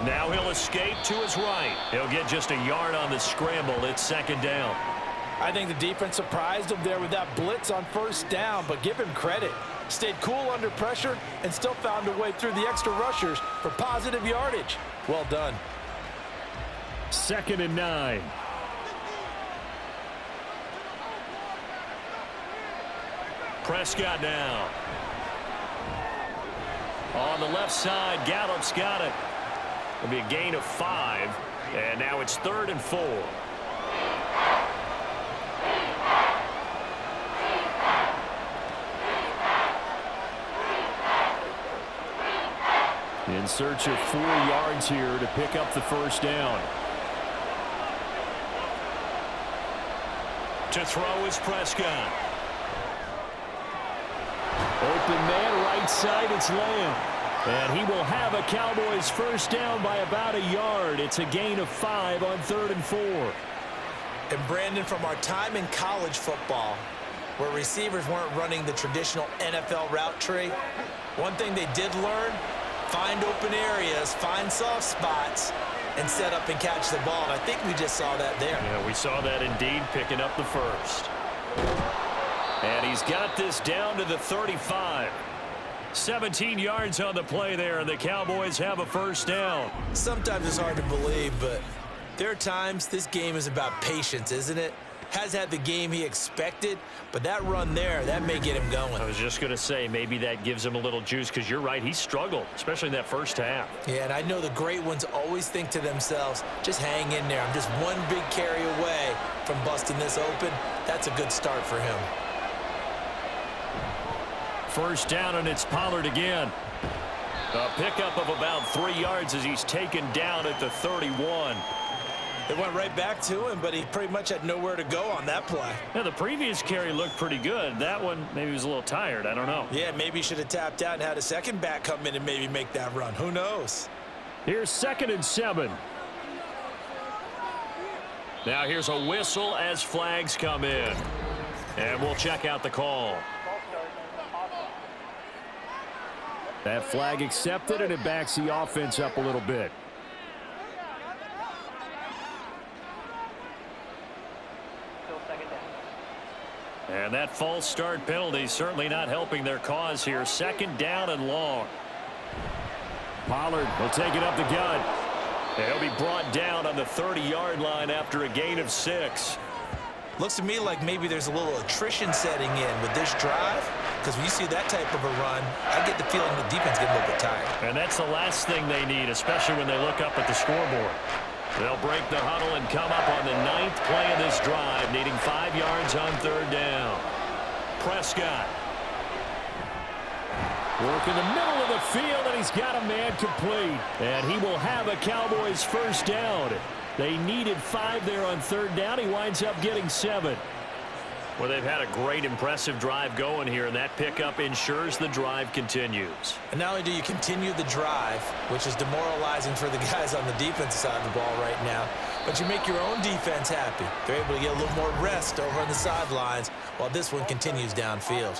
Now he'll escape to his right. He'll get just a yard on the scramble. It's second down. I think the defense surprised him there with that blitz on first down, but give him credit. Stayed cool under pressure and still found a way through the extra rushers for positive yardage. Well done. Second and 9. Prescott now. On the left side, Gallup's got it. It'll be a gain of 5, and now it's 3rd and 4. In search of 4 yards here to pick up the first down. To throw is Prescott. Open man, right side, it's Lamb. And he will have a Cowboys first down by about a yard. It's a gain of 5 on 3rd and 4. And Brandon, from our time in college football, where receivers weren't running the traditional NFL route tree, one thing they did learn, find open areas, find soft spots, and set up and catch the ball. And I think we just saw that there. Yeah, we saw that indeed, picking up the first. And he's got this down to the 35. 17 yards on the play there, and the Cowboys have a first down. Sometimes it's hard to believe, but there are times this game is about patience, isn't it? Has had the game he expected, but that run there, that may get him going. I was just going to say, maybe that gives him a little juice, because you're right, he struggled, especially in that first half. Yeah, and I know the great ones always think to themselves, just hang in there. I'm just one big carry away from busting this open. That's a good start for him. First down, and it's Pollard again. A pickup of about 3 yards as he's taken down at the 31. It went right back to him, but he pretty much had nowhere to go on that play. Yeah, the previous carry looked pretty good. That one, maybe he was a little tired. I don't know. Yeah, maybe he should have tapped out and had a second back come in and maybe make that run. Who knows? Here's 2nd and 7. Now here's a whistle as flags come in. And we'll check out the call. That flag accepted, and it backs the offense up a little bit. And that false start penalty certainly not helping their cause here. 2nd down and long. Pollard will take it up the gut. And he'll be brought down on the 30-yard line after a gain of 6. Looks to me like maybe there's a little attrition setting in with this drive, because when you see that type of a run, I get the feeling the defense gets a little bit tired. And that's the last thing they need, especially when they look up at the scoreboard. They'll break the huddle and come up on the 9th play of this drive, needing 5 yards on 3rd down. Prescott. Work in the middle of the field, and he's got a man complete. And he will have a Cowboys first down. They needed 5 there on 3rd down. He winds up getting 7. Well, they've had a great, impressive drive going here, and that pickup ensures the drive continues. And not only do you continue the drive, which is demoralizing for the guys on the defensive side of the ball right now, but you make your own defense happy. They're able to get a little more rest over on the sidelines while this one continues downfield.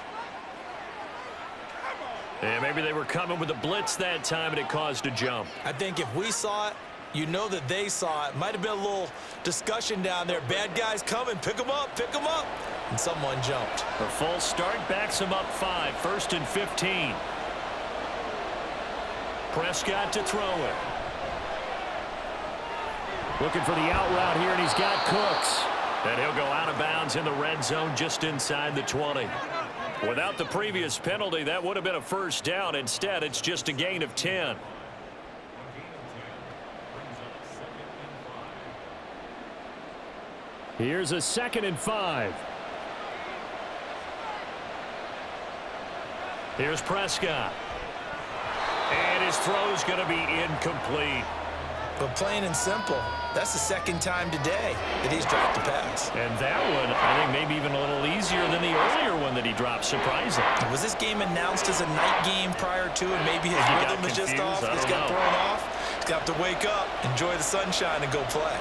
And maybe they were coming with a blitz that time, and it caused a jump. I think if we saw it, you know that they saw it. Might have been a little discussion down there. Bad guys coming. Pick them up. Pick them up. And someone jumped. The false start backs him up 5. 1st and 15. Prescott to throw it. Looking for the out route here, and he's got Cooks. And he'll go out of bounds in the red zone just inside the 20. Without the previous penalty, that would have been a first down. Instead, it's just a gain of 10. Here's a 2nd and 5. Here's Prescott. And his throw's going to be incomplete. But plain and simple, that's the 2nd time today that he's dropped a pass. And that one, I think, maybe even a little easier than the earlier one that he dropped, surprising. Was this game announced as a night game prior to, and maybe his rhythm was just off? He's got thrown off. He's got to wake up, enjoy the sunshine, and go play.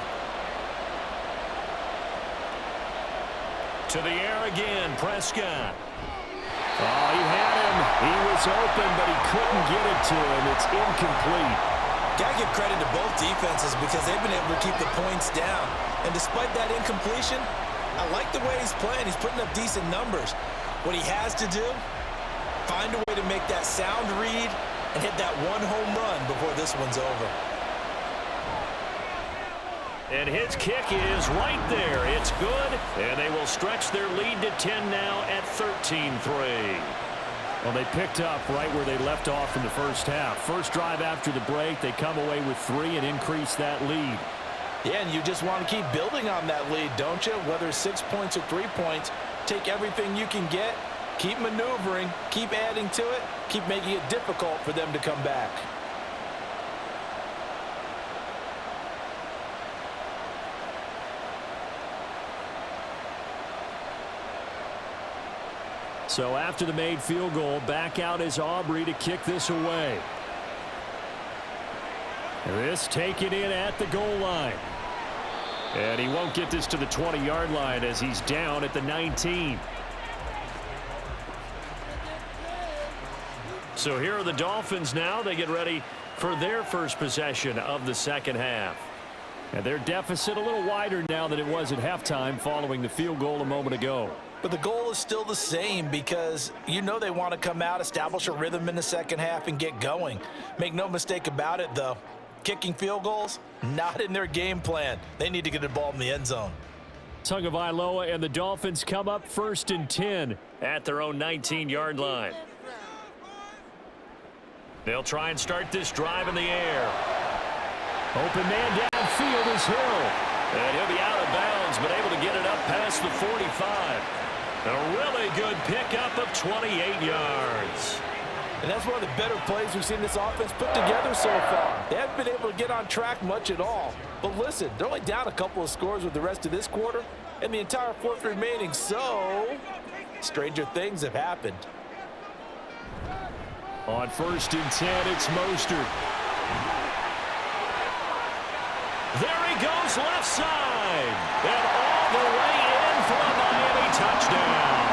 To the air again, Prescott. Oh, he had him. He was open, but he couldn't get it to him. It's incomplete. Got to give credit to both defenses because they've been able to keep the points down. And despite that incompletion, I like the way he's playing. He's putting up decent numbers. What he has to do, find a way to make that sound read and hit that one home run before this one's over. And his kick is right there. It's good, and they will stretch their lead to 10 now at 13-3. Well, they picked up right where they left off in the first half. First drive after the break, they come away with 3 and increase that lead. Yeah, and you just want to keep building on that lead, don't you? Whether it's 6 points or 3 points, take everything you can get, keep maneuvering, keep adding to it, keep making it difficult for them to come back. So after the made field goal, back out is Aubrey to kick this away. This taken in at the goal line. And he won't get this to the 20-yard line as he's down at the 19. So here are the Dolphins now. They get ready for their first possession of the second half. And their deficit a little wider now than it was at halftime following the field goal a moment ago. But the goal is still the same because you know they want to come out, establish a rhythm in the second half, and get going. Make no mistake about it, though. Kicking field goals, not in their game plan. They need to get the ball in the end zone. Tagovailoa and the Dolphins come up 1st and 10 at their own 19-yard line. They'll try and start this drive in the air. Open man downfield is Hill. And he'll be out of bounds, but able to get it up past the 45. A really good pickup of 28 yards. And that's one of the better plays we've seen this offense put together so far. They haven't been able to get on track much at all. But listen, they're only down a couple of scores with the rest of this quarter and the entire fourth remaining, so stranger things have happened. On 1st and 10, it's Mostert. There he goes left side. And all the way in for a Miami touchdown.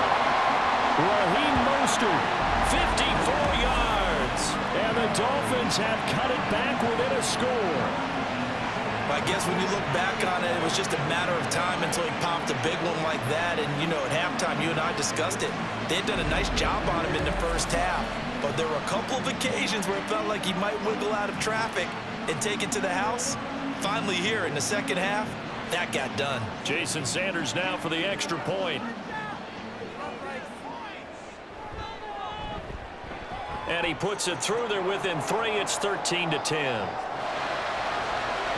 Raheem Mostert. 54 yards, and the Dolphins have cut it back within a score. I guess when you look back on it, it was just a matter of time until he popped a big one like that. And, you know, at halftime, you and I discussed it. They had done a nice job on him in the first half. But there were a couple of occasions where it felt like he might wiggle out of traffic and take it to the house. Finally here in the second half, that got done. Jason Sanders now for the extra point. And he puts it through there within 3. It's 13-10.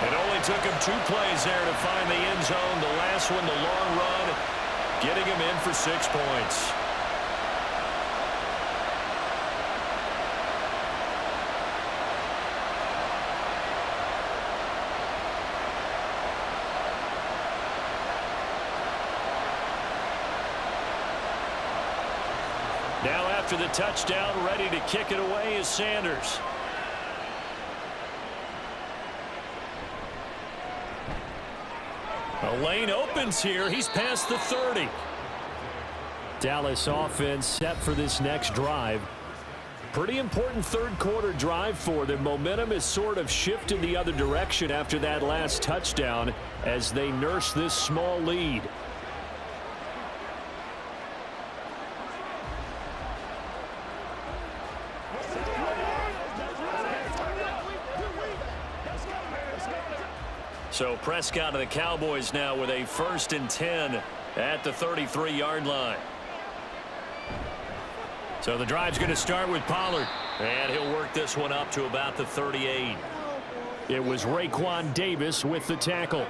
It only took him 2 plays there to find the end zone. The last one, the long run, getting him in for 6 points. Now after the touchdown, ready to kick it away is Sanders. A lane opens here. He's past the 30. Dallas offense set for this next drive. Pretty important third quarter drive for them. Momentum has sort of shifted the other direction after that last touchdown as they nurse this small lead. So Prescott and the Cowboys now with a 1st and 10 at the 33-yard line. So the drive's going to start with Pollard, and he'll work this one up to about the 38. It was Raekwon Davis with the tackle.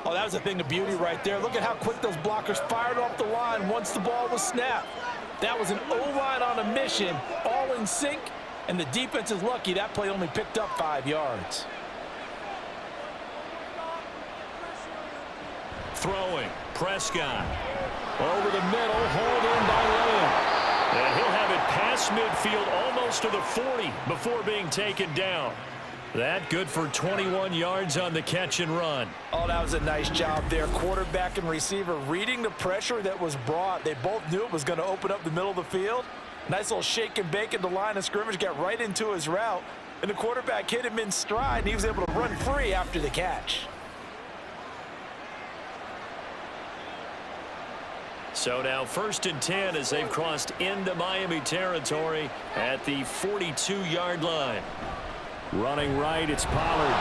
Oh, that was a thing of beauty right there. Look at how quick those blockers fired off the line once the ball was snapped. That was an O-line on a mission, all in sync, and the defense is lucky that play only picked up 5 yards. Throwing, Prescott. Over the middle, hauled in by Lamb. And he'll have it past midfield almost to the 40 before being taken down. That good for 21 yards on the catch and run. Oh, that was a nice job there. Quarterback and receiver reading the pressure that was brought. They both knew it was going to open up the middle of the field. Nice little shake and bake at the line of scrimmage, got right into his route. And the quarterback hit him in stride, and he was able to run free after the catch. So now 1st and 10 as they've crossed into Miami territory at the 42-yard line. Running right, it's Pollard.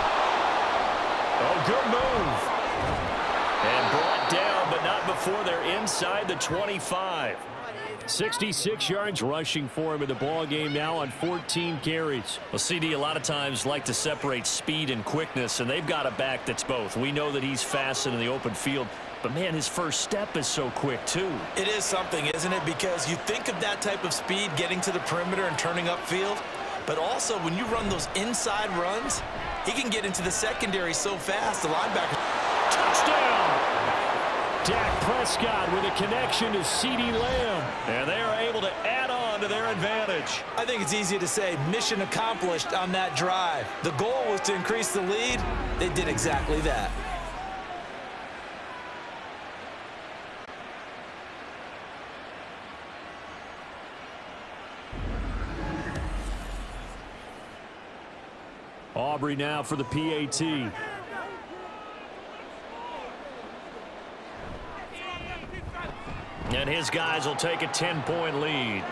Oh, good move. And brought down, but not before they're inside the 25. 66 yards rushing for him in the ball game now on 14 carries. Well, CD a lot of times like to separate speed and quickness, and they've got a back that's both. We know that he's fast in the open field, but, man, his first step is so quick, too. It is something, isn't it? Because you think of that type of speed getting to the perimeter and turning upfield, but also when you run those inside runs, he can get into the secondary so fast, the linebacker. Touchdown! Dak Prescott with a connection to CeeDee Lamb, and they are able to add on to their advantage. I think it's easy to say mission accomplished on that drive. The goal was to increase the lead. They did exactly that. Aubrey now for the PAT. And his guys will take a 10-point lead.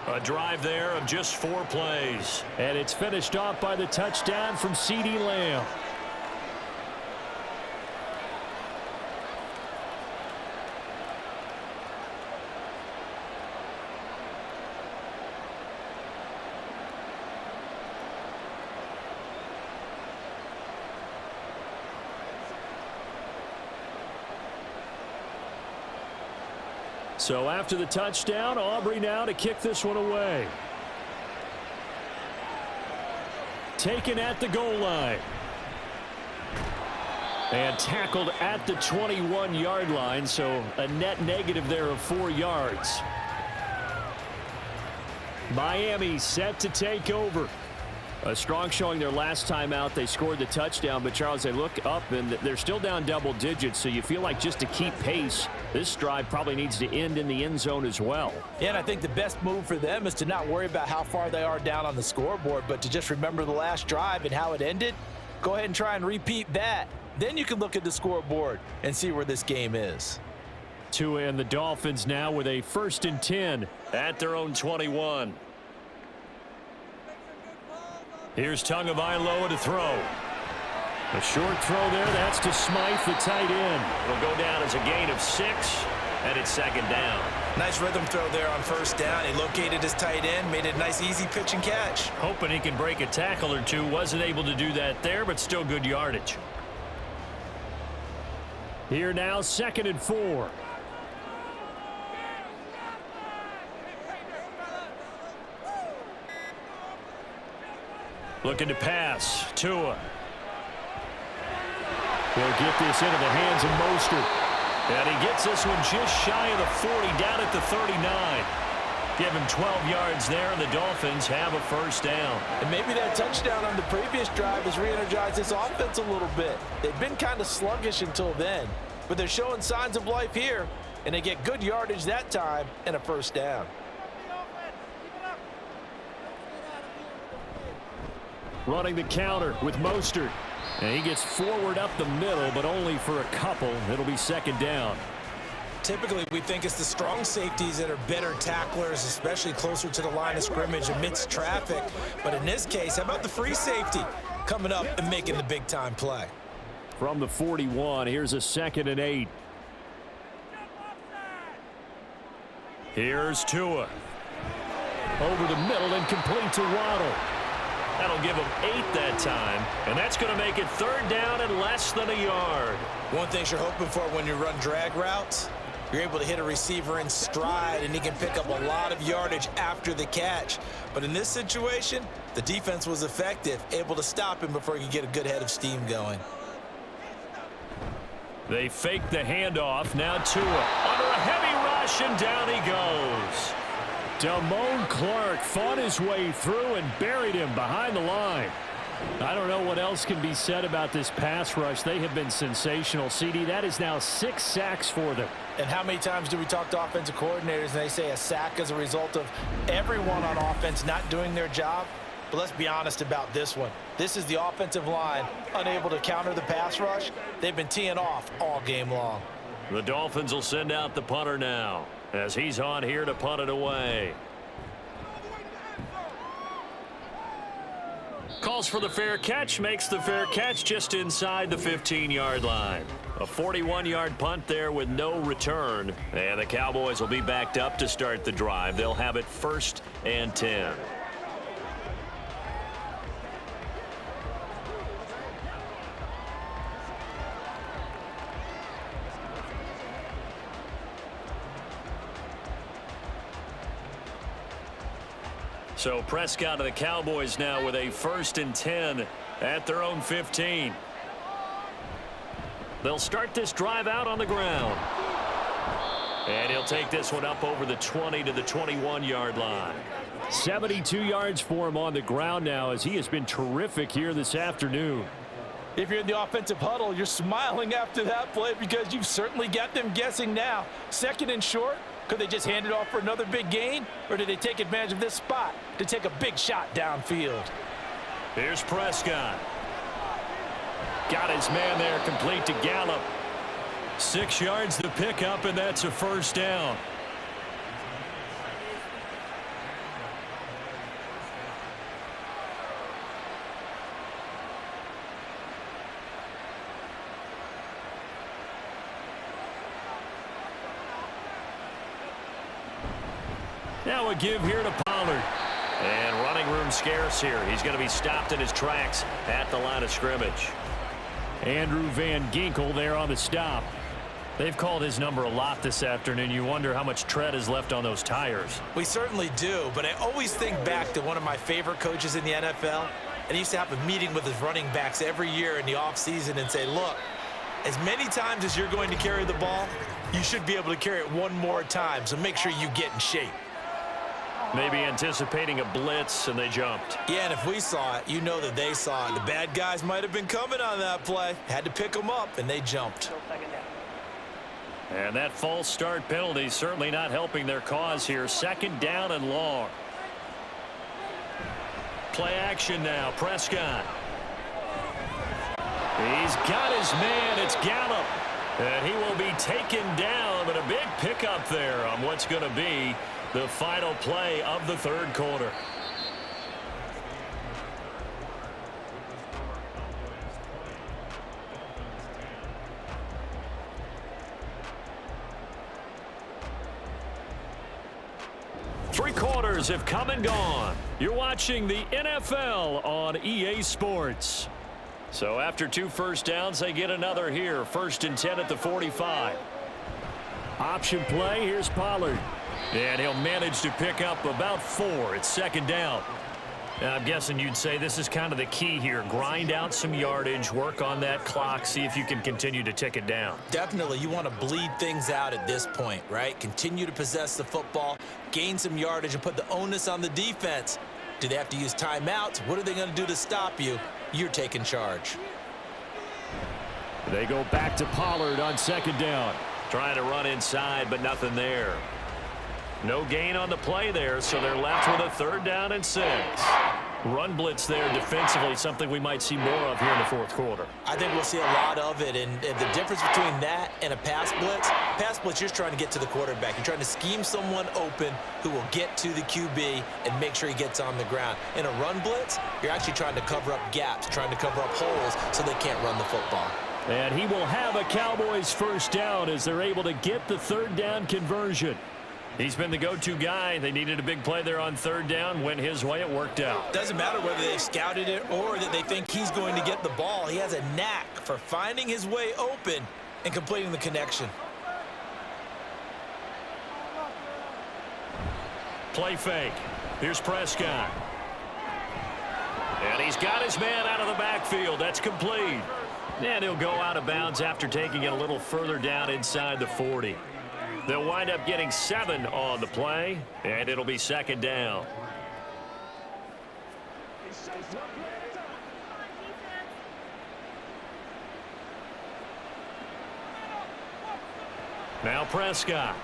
A drive there of just 4 plays. And it's finished off by the touchdown from CeeDee Lamb. So after the touchdown, Aubrey now to kick this one away. Taken at the goal line. And tackled at the 21-yard line, so a net negative there of 4 yards. Miami set to take over. A strong showing their last time out. They scored the touchdown, but Charles, they look up and they're still down double digits, so you feel like just to keep pace, this drive probably needs to end in the end zone as well. Yeah, and I think the best move for them is to not worry about how far they are down on the scoreboard, but to just remember the last drive and how it ended. Go ahead and try and repeat that. Then you can look at the scoreboard and see where this game is. Tua and the Dolphins now with a 1st and 10 at their own 21. Here's Tagovailoa to throw. A short throw there. That's to Smythe, the tight end. It'll go down as a gain of 6, and it's 2nd down. Nice rhythm throw there on 1st down. He located his tight end, made it a nice easy pitch and catch. Hoping he can break a tackle or two. Wasn't able to do that there, but still good yardage. Here now, 2nd and 4. Looking to pass. Tua. He'll get this into the hands of Mostert. And he gets this one just shy of the 40, down at the 39. Give him 12 yards there, and the Dolphins have a 1st down. And maybe that touchdown on the previous drive has re-energized this offense a little bit. They've been kind of sluggish until then, but they're showing signs of life here, and they get good yardage that time and a 1st down. Running the counter with Mostert. And he gets forward up the middle, but only for a couple. It'll be 2nd down. Typically, we think it's the strong safeties that are better tacklers, especially closer to the line of scrimmage amidst traffic. But in this case, how about the free safety coming up and making the big-time play? From the 41, here's a 2nd and 8. Here's Tua. Over the middle and complete to Waddle. That'll give him 8 that time, and that's going to make it 3rd down and less than a yard. One thing you're hoping for when you run drag routes, you're able to hit a receiver in stride, and he can pick up a lot of yardage after the catch. But in this situation, the defense was effective, able to stop him before he could get a good head of steam going. They fake the handoff. Now Tua under a heavy rush, and down he goes. Damone Clark fought his way through and buried him behind the line. I don't know what else can be said about this pass rush. They have been sensational. CD, that is now 6 sacks for them. And how many times do we talk to offensive coordinators and they say a sack is a result of everyone on offense not doing their job? But let's be honest about this one. This is the offensive line unable to counter the pass rush. They've been teeing off all game long. The Dolphins will send out the punter now, as he's on here to punt it away. Calls for the fair catch, makes the fair catch just inside the 15-yard line. A 41-yard punt there with no return. And the Cowboys will be backed up to start the drive. They'll have it 1st and 10. So Prescott of the Cowboys now with a 1st and 10 at their own 15. They'll start this drive out on the ground. And he'll take this one up over the 20 to the 21-yard line. 72 yards for him on the ground now, as he has been terrific here this afternoon. If you're in the offensive huddle, you're smiling after that play because you've certainly got them guessing now. 2nd and short. Could they just hand it off for another big gain? Or did they take advantage of this spot to take a big shot downfield? Here's Prescott. Got his man there, complete to Gallup. 6 yards to pick up, and that's a first down. Now a give here to Pollard. And running room scarce here. He's going to be stopped in his tracks at the line of scrimmage. Andrew Van Ginkel there on the stop. They've called his number a lot this afternoon. You wonder how much tread is left on those tires. We certainly do, but I always think back to one of my favorite coaches in the NFL. And he used to have a meeting with his running backs every year in the offseason and say, look, as many times as you're going to carry the ball, you should be able to carry it one more time, so make sure you get in shape. Maybe anticipating a blitz, and they jumped. Yeah, and if we saw it, you know that they saw it. The bad guys might have been coming on that play. Had to pick them up, and they jumped. And that false start penalty certainly not helping their cause here. 2nd down and long. Play action now. Prescott. He's got his man. It's Gallup. And he will be taken down, but a big pickup there on what's going to be the final play of the 3rd quarter. Three quarters have come and gone. You're watching the NFL on EA Sports. So after 2 first downs, they get another here. 1st and 10 at the 45. Option play. Here's Pollard. And he'll manage to pick up about 4. It's 2nd down. Now, I'm guessing you'd say this is kind of the key here. Grind out some yardage, work on that clock, see if you can continue to tick it down. Definitely, you want to bleed things out at this point, right? Continue to possess the football, gain some yardage, and put the onus on the defense. Do they have to use timeouts? What are they going to do to stop you? You're taking charge. They go back to Pollard on 2nd down. Trying to run inside, but nothing there. No gain on the play there, so they're left with a 3rd down and 6. Run blitz there defensively, something we might see more of here in the 4th quarter. I think we'll see a lot of it, and the difference between that and a pass blitz, you're trying to get to the quarterback. You're trying to scheme someone open who will get to the QB and make sure he gets on the ground. In a run blitz, you're actually trying to cover up gaps, trying to cover up holes so they can't run the football. And he will have a Cowboys 1st down as they're able to get the 3rd down conversion. He's been the go-to guy. They needed a big play there on 3rd down. Went his way. It worked out. Doesn't matter whether they've scouted it or that they think he's going to get the ball. He has a knack for finding his way open and completing the connection. Play fake. Here's Prescott. And he's got his man out of the backfield. That's complete. And he'll go out of bounds after taking it a little further down inside the 40. They'll wind up getting 7 on the play, and it'll be 2nd down. Now Prescott.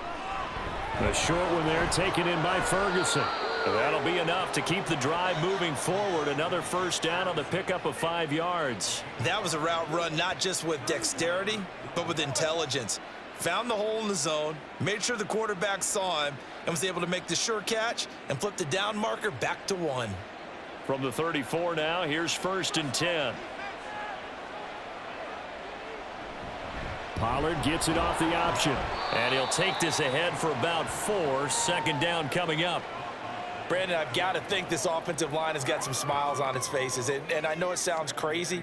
A short one there taken in by Ferguson. And that'll be enough to keep the drive moving forward. Another 1st down on the pickup of 5 yards. That was a route run not just with dexterity, but with intelligence. Found the hole in the zone, made sure the quarterback saw him, and was able to make the sure catch and flip the down marker back to 1. From the 34 now, here's 1st and 10. Pollard gets it off the option. And he'll take this ahead for about 4. 2nd down coming up. Brandon, I've got to think this offensive line has got some smiles on its faces. And I know it sounds crazy,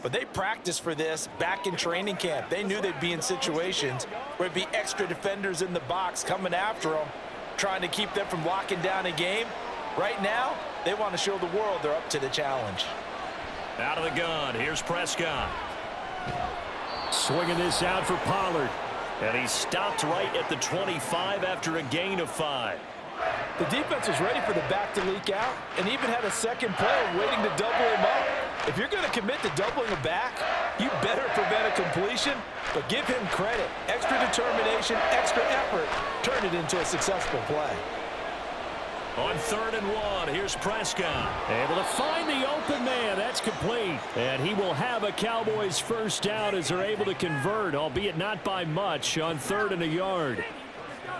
but they practiced for this back in training camp. They knew they'd be in situations where it'd be extra defenders in the box coming after them, trying to keep them from locking down a game. Right now, they want to show the world they're up to the challenge. Out of the gun, here's Prescott. Swinging this out for Pollard. And he stopped right at the 25 after a gain of 5. The defense was ready for the back to leak out and even had a second player waiting to double him up. If you're going to commit to doubling a back, you better prevent a completion, but give him credit. Extra determination, extra effort, turn it into a successful play. On 3rd and 1, here's Prescott. Able to find the open man. That's complete. And he will have a Cowboys first down as they're able to convert, albeit not by much, on 3rd and a yard.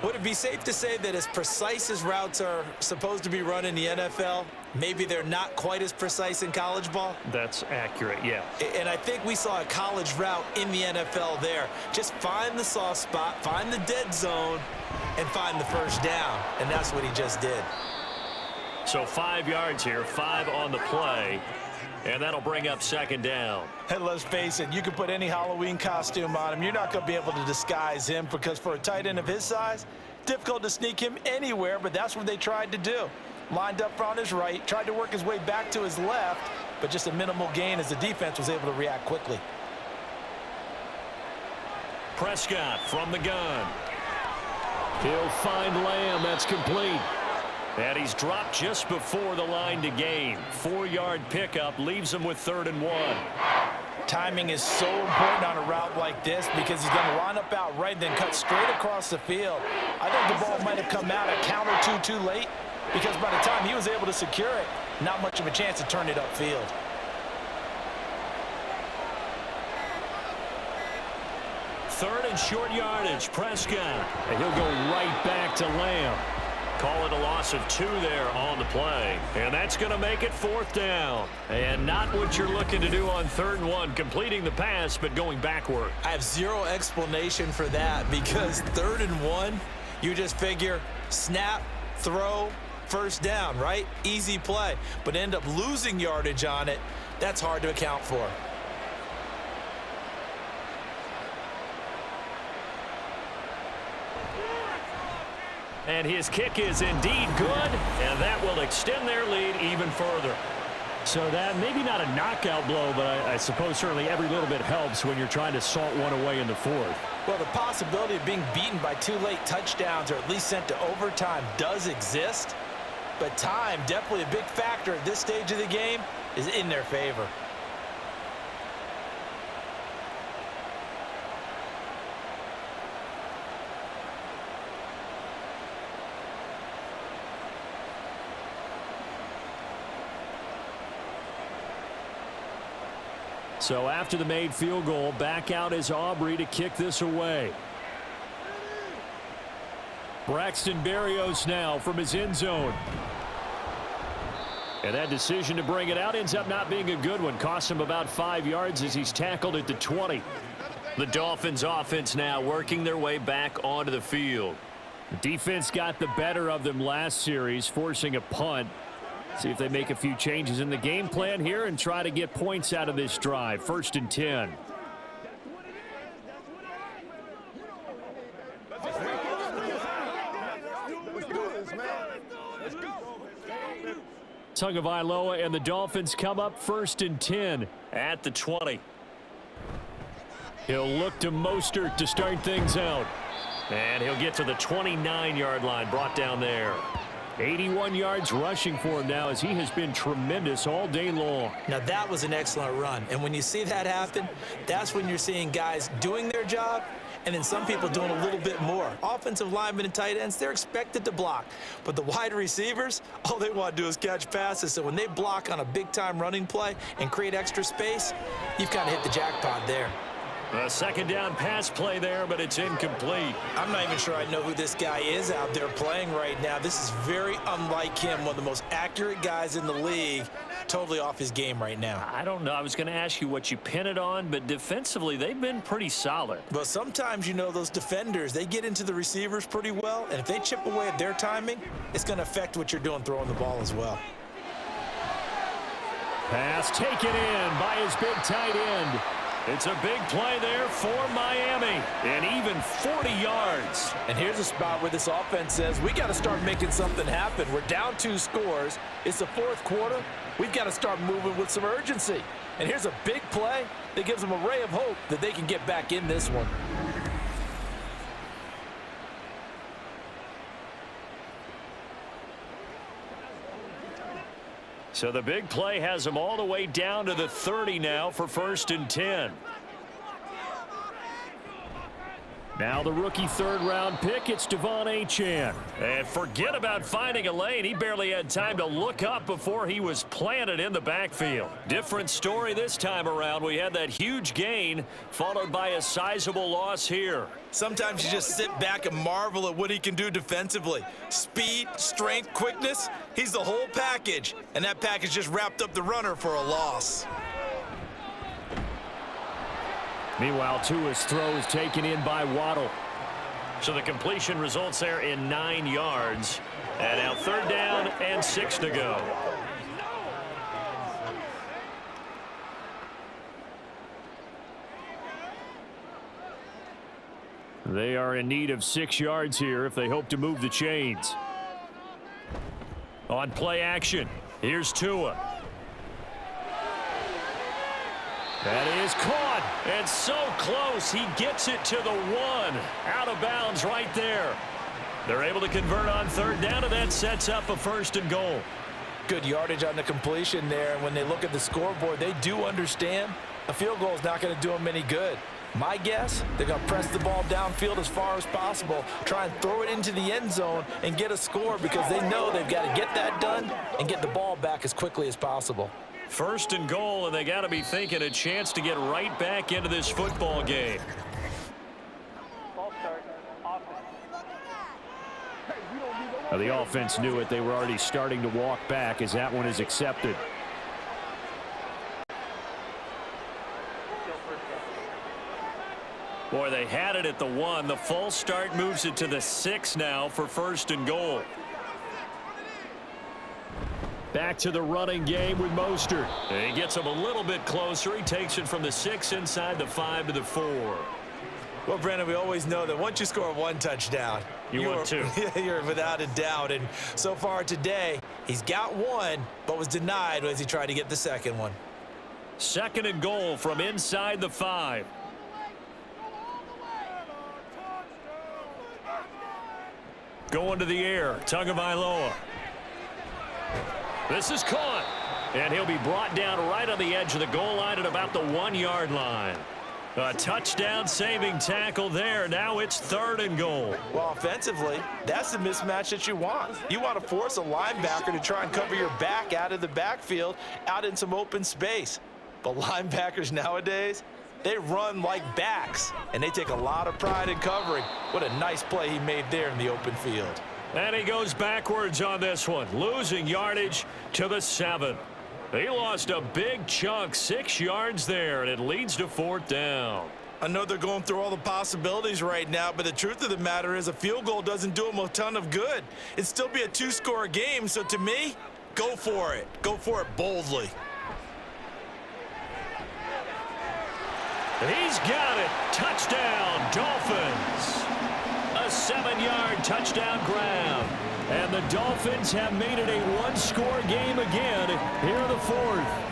Would it be safe to say that as precise as routes are supposed to be run in the NFL, maybe they're not quite as precise in college ball? That's accurate, yeah. And I think we saw a college route in the NFL there. Just find the soft spot, find the dead zone, and find the first down. And that's what he just did. So 5 yards here, 5 on the play. And that'll bring up 2nd down. And let's face it, you can put any Halloween costume on him. You're not going to be able to disguise him because for a tight end of his size, difficult to sneak him anywhere, but that's what they tried to do. Lined up on his right, tried to work his way back to his left, but just a minimal gain as the defense was able to react quickly. Prescott from the gun. He'll find Lamb. That's complete. And he's dropped just before the line to gain. 4-yard pickup leaves him with 3rd and 1. Timing is so important on a route like this because he's going to line up out right and then cut straight across the field. I think the ball might have come out at counter too late because by the time he was able to secure it, not much of a chance to turn it upfield. Third and short yardage, Prescott. And he'll go right back to Lamb. Call it a loss of 2 there on the play. And that's going to make it 4th down. And not what you're looking to do on 3rd and 1, completing the pass, but going backward. I have zero explanation for that because 3rd and 1, you just figure snap, throw, first down, right? Easy play. But end up losing yardage on it. That's hard to account for. And his kick is indeed good, and that will extend their lead even further. So that maybe not a knockout blow, but I suppose certainly every little bit helps when you're trying to salt one away in the 4th. Well, the possibility of being beaten by 2 late touchdowns or at least sent to overtime does exist, but time, definitely a big factor at this stage of the game, is in their favor. So after the made field goal, back out is Aubrey to kick this away. Braxton Berrios now from his end zone. And that decision to bring it out ends up not being a good one. Cost him about 5 yards as he's tackled at the 20. The Dolphins offense now working their way back onto the field. The defense got the better of them last series, forcing a punt. See if they make a few changes in the game plan here and try to get points out of this drive. 1st and 10. Tagovailoa and the Dolphins come up 1st and 10 at the 20. He'll look to Mostert to start things out. And he'll get to the 29-yard line, brought down there. 81 yards rushing for him now as he has been tremendous all day long. Now that was an excellent run, and when you see that happen, that's when you're seeing guys doing their job and then some people doing a little bit more. Offensive linemen and tight ends, they're expected to block, but the wide receivers, all they want to do is catch passes. So when they block on a big-time running play and create extra space, you've kind of hit the jackpot there. A 2nd down pass play there, but it's incomplete. I'm not even sure I know who this guy is out there playing right now. This is very unlike him, one of the most accurate guys in the league, totally off his game right now. I don't know. I was going to ask you what you pin it on, but defensively, they've been pretty solid. But sometimes, you know, those defenders, they get into the receivers pretty well, and if they chip away at their timing, it's going to affect what you're doing throwing the ball as well. Pass taken in by his big tight end. It's a big play there for Miami, and even 40 yards. And here's a spot where this offense says, we got to start making something happen. We're down 2 scores. It's the 4th quarter. We've got to start moving with some urgency. And here's a big play that gives them a ray of hope that they can get back in this one. So the big play has them all the way down to the 30 now for 1st and 10. Now the rookie third-round pick, it's Devon Achane. And forget about finding a lane. He barely had time to look up before he was planted in the backfield. Different story this time around. We had that huge gain followed by a sizable loss here. Sometimes you just sit back and marvel at what he can do defensively. Speed, strength, quickness, he's the whole package. And that package just wrapped up the runner for a loss. Meanwhile, Tua's throw is taken in by Waddle. So the completion results there in 9 yards. And now 3rd down and 6 to go. They are in need of 6 yards here if they hope to move the chains. On play action, here's Tua. That is caught, and so close, he gets it to the 1. Out of bounds right there. They're able to convert on 3rd down, and that sets up a 1st and goal. Good yardage on the completion there, and when they look at the scoreboard, they do understand a field goal is not going to do them any good. My guess, they're going to press the ball downfield as far as possible, try and throw it into the end zone and get a score because they know they've got to get that done and get the ball back as quickly as possible. 1st and goal, and they got to be thinking a chance to get right back into this football game. Now the offense knew it. They were already starting to walk back as that one is accepted. Boy, they had it at the 1. The false start moves it to the 6 now for 1st and goal. Back to the running game with Mostert. He gets him a little bit closer. He takes it from the 6 inside the 5 to the 4. Well, Brandon, we always know that once you score 1 touchdown, you're 2. You're without a doubt. And so far today, he's got 1, but was denied as he tried to get the 2nd one. 2nd and goal from inside the 5. Going to the air, Tagovailoa. This is caught, and he'll be brought down right on the edge of the goal line at about the 1-yard line. A touchdown-saving tackle there. Now it's 3rd and goal. Well, offensively, that's the mismatch that you want. You want to force a linebacker to try and cover your back out of the backfield, out in some open space. But linebackers nowadays, they run like backs, and they take a lot of pride in covering. What a nice play he made there in the open field. And he goes backwards on this one, losing yardage to the 7. He lost a big chunk, 6 yards there, and it leads to 4th down. I know they're going through all the possibilities right now, but the truth of the matter is a field goal doesn't do them a ton of good. It'd still be a 2-score game, so to me, go for it. Go for it boldly. He's got it. Touchdown, Dolphins. A 7-yard touchdown grab. And the Dolphins have made it a 1-score game again here in the 4th.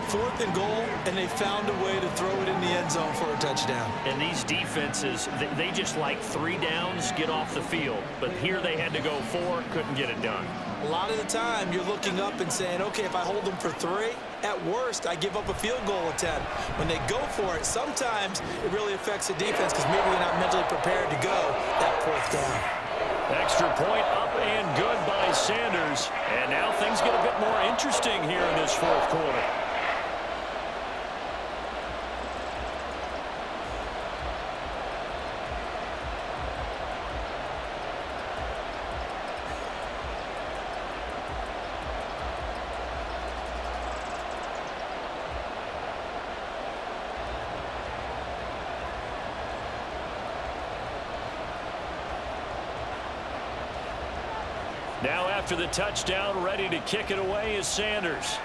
4th and goal, and they found a way to throw it in the end zone for a touchdown. And these defenses, they just like 3 downs, get off the field. But here they had to go 4, couldn't get it done. A lot of the time, you're looking up and saying, okay, if I hold them for 3, at worst, I give up a field goal attempt. When they go for it, sometimes it really affects the defense because maybe they're not mentally prepared to go that 4th down. Extra point up and good by Sanders. And now things get a bit more interesting here in this 4th quarter. Now after the touchdown, ready to kick it away is Sanders.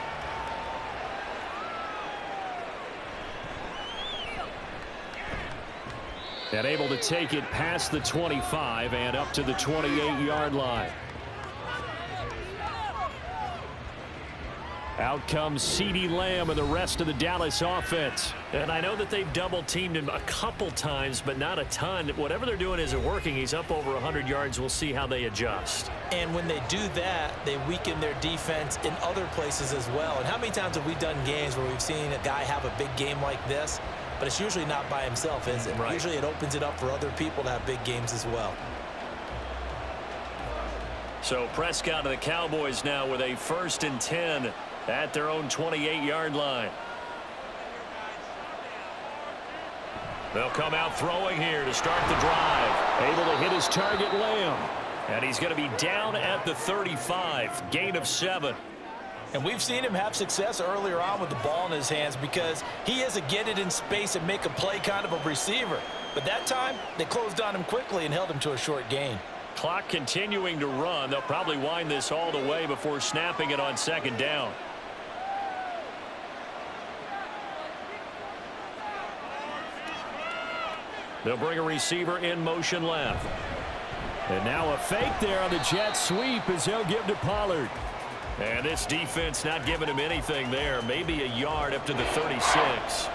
And able to take it past the 25 and up to the 28-yard line. Out comes CeeDee Lamb and the rest of the Dallas offense. And I know that they've double-teamed him a couple times, but not a ton. Whatever they're doing isn't working. He's up over 100 yards. We'll see how they adjust. And when they do that, they weaken their defense in other places as well. And how many times have we done games where we've seen a guy have a big game like this, but it's usually not by himself, is it? Right. Usually it opens it up for other people to have big games as well. So Prescott of the Cowboys now with a 1st and 10 at their own 28-yard line. They'll come out throwing here to start the drive. Able to hit his target, Lamb. And he's going to be down at the 35. Gain of 7. And we've seen him have success earlier on with the ball in his hands because he is a get it in space and make a play kind of a receiver. But that time, they closed on him quickly and held him to a short gain. Clock continuing to run. They'll probably wind this all the way before snapping it on 2nd down. They'll bring a receiver in motion left. And now a fake there on the jet sweep as they'll give to Pollard. And this defense not giving him anything there. Maybe a yard up to the 36.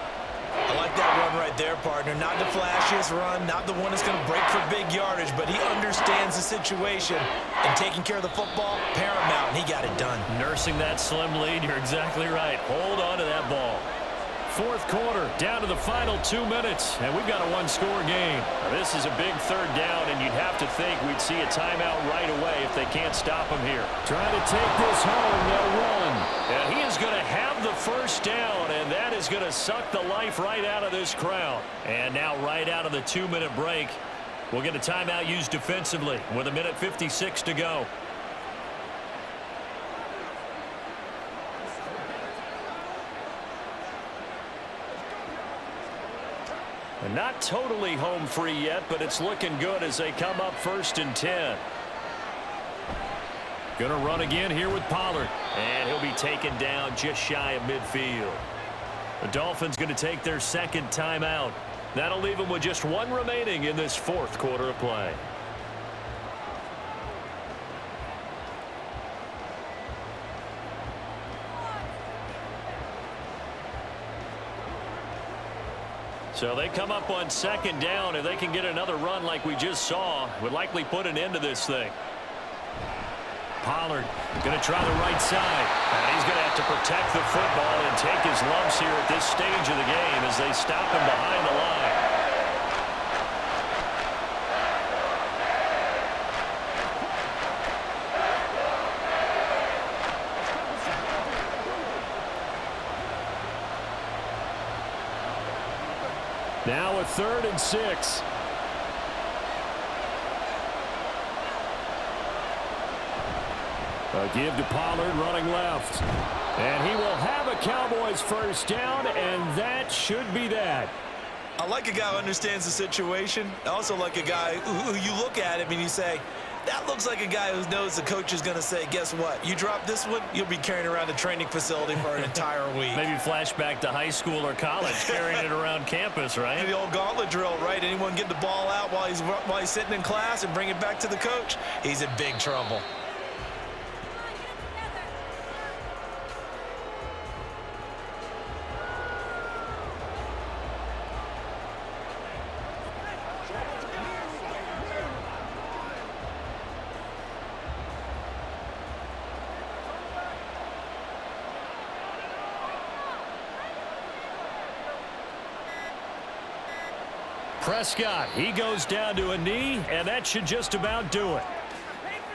I like that run right there, partner. Not the flashiest run, not the one that's going to break for big yardage, but he understands the situation. And taking care of the football, paramount, and he got it done. Nursing that slim lead, you're exactly right. Hold on to that ball. 4th quarter, down to the final 2 minutes, and we've got a 1-score game. This is a big 3rd down, and you'd have to think we'd see a timeout right away if they can't stop him here. Trying to take this home, they'll run. And he is going to have the 1st down, and that is going to suck the life right out of this crowd. And now right out of the 2-minute break, we'll get a timeout used defensively with 1:56 to go. And not totally home free yet, but it's looking good as they come up 1st and 10. Gonna run again here with Pollard. And he'll be taken down just shy of midfield. The Dolphins going to take their 2nd timeout. That'll leave them with just 1 remaining in this 4th quarter of play. So they come up on 2nd down. If they can get another run like we just saw, would likely put an end to this thing. Pollard going to try the right side. And he's going to have to protect the football and take his lumps here at this stage of the game as they stop him behind the line. Now a 3rd and 6. A give to Pollard running left. And he will have a Cowboys 1st down, and that should be that. I like a guy who understands the situation. I also like a guy who you look at him and you say, that looks like a guy who knows the coach is going to say, guess what? You drop this one, you'll be carrying around a training facility for an entire week. Maybe flashback to high school or college, carrying it around campus, right? The old gauntlet drill, right? Anyone get the ball out while he's sitting in class and bring it back to the coach? He's in big trouble. Prescott, he goes down to a knee, and that should just about do it.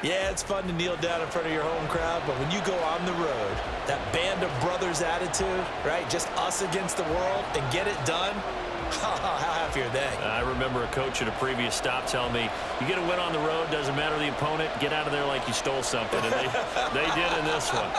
Yeah, it's fun to kneel down in front of your home crowd, but when you go on the road, that band of brothers attitude, right? Just us against the world and get it done. How happy are they? I remember a coach at a previous stop telling me, you get a win on the road, doesn't matter the opponent, get out of there like you stole something. And they did in this one.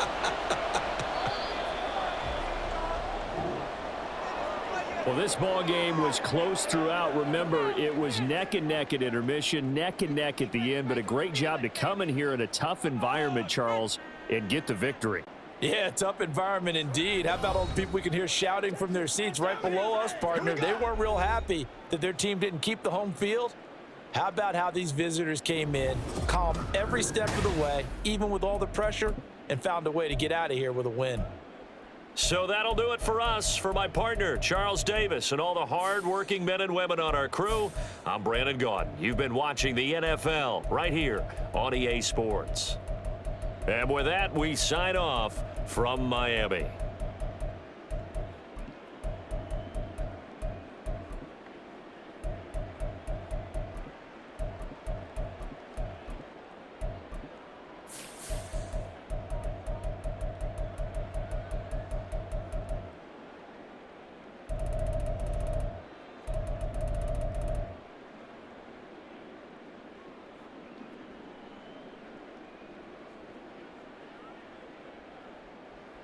Well, this ball game was close throughout. Remember, it was neck and neck at intermission, neck and neck at the end, but a great job to come in here in a tough environment, Charles, and get the victory. Yeah, tough environment indeed. How about all the people we can hear shouting from their seats right below us, partner? They weren't real happy that their team didn't keep the home field. How about how these visitors came in, calm every step of the way, even with all the pressure, and found a way to get out of here with a win. So that'll do it for us. For my partner, Charles Davis, and all the hard-working men and women on our crew, I'm Brandon Gaudin. You've been watching the NFL right here on EA Sports. And with that, we sign off from Miami.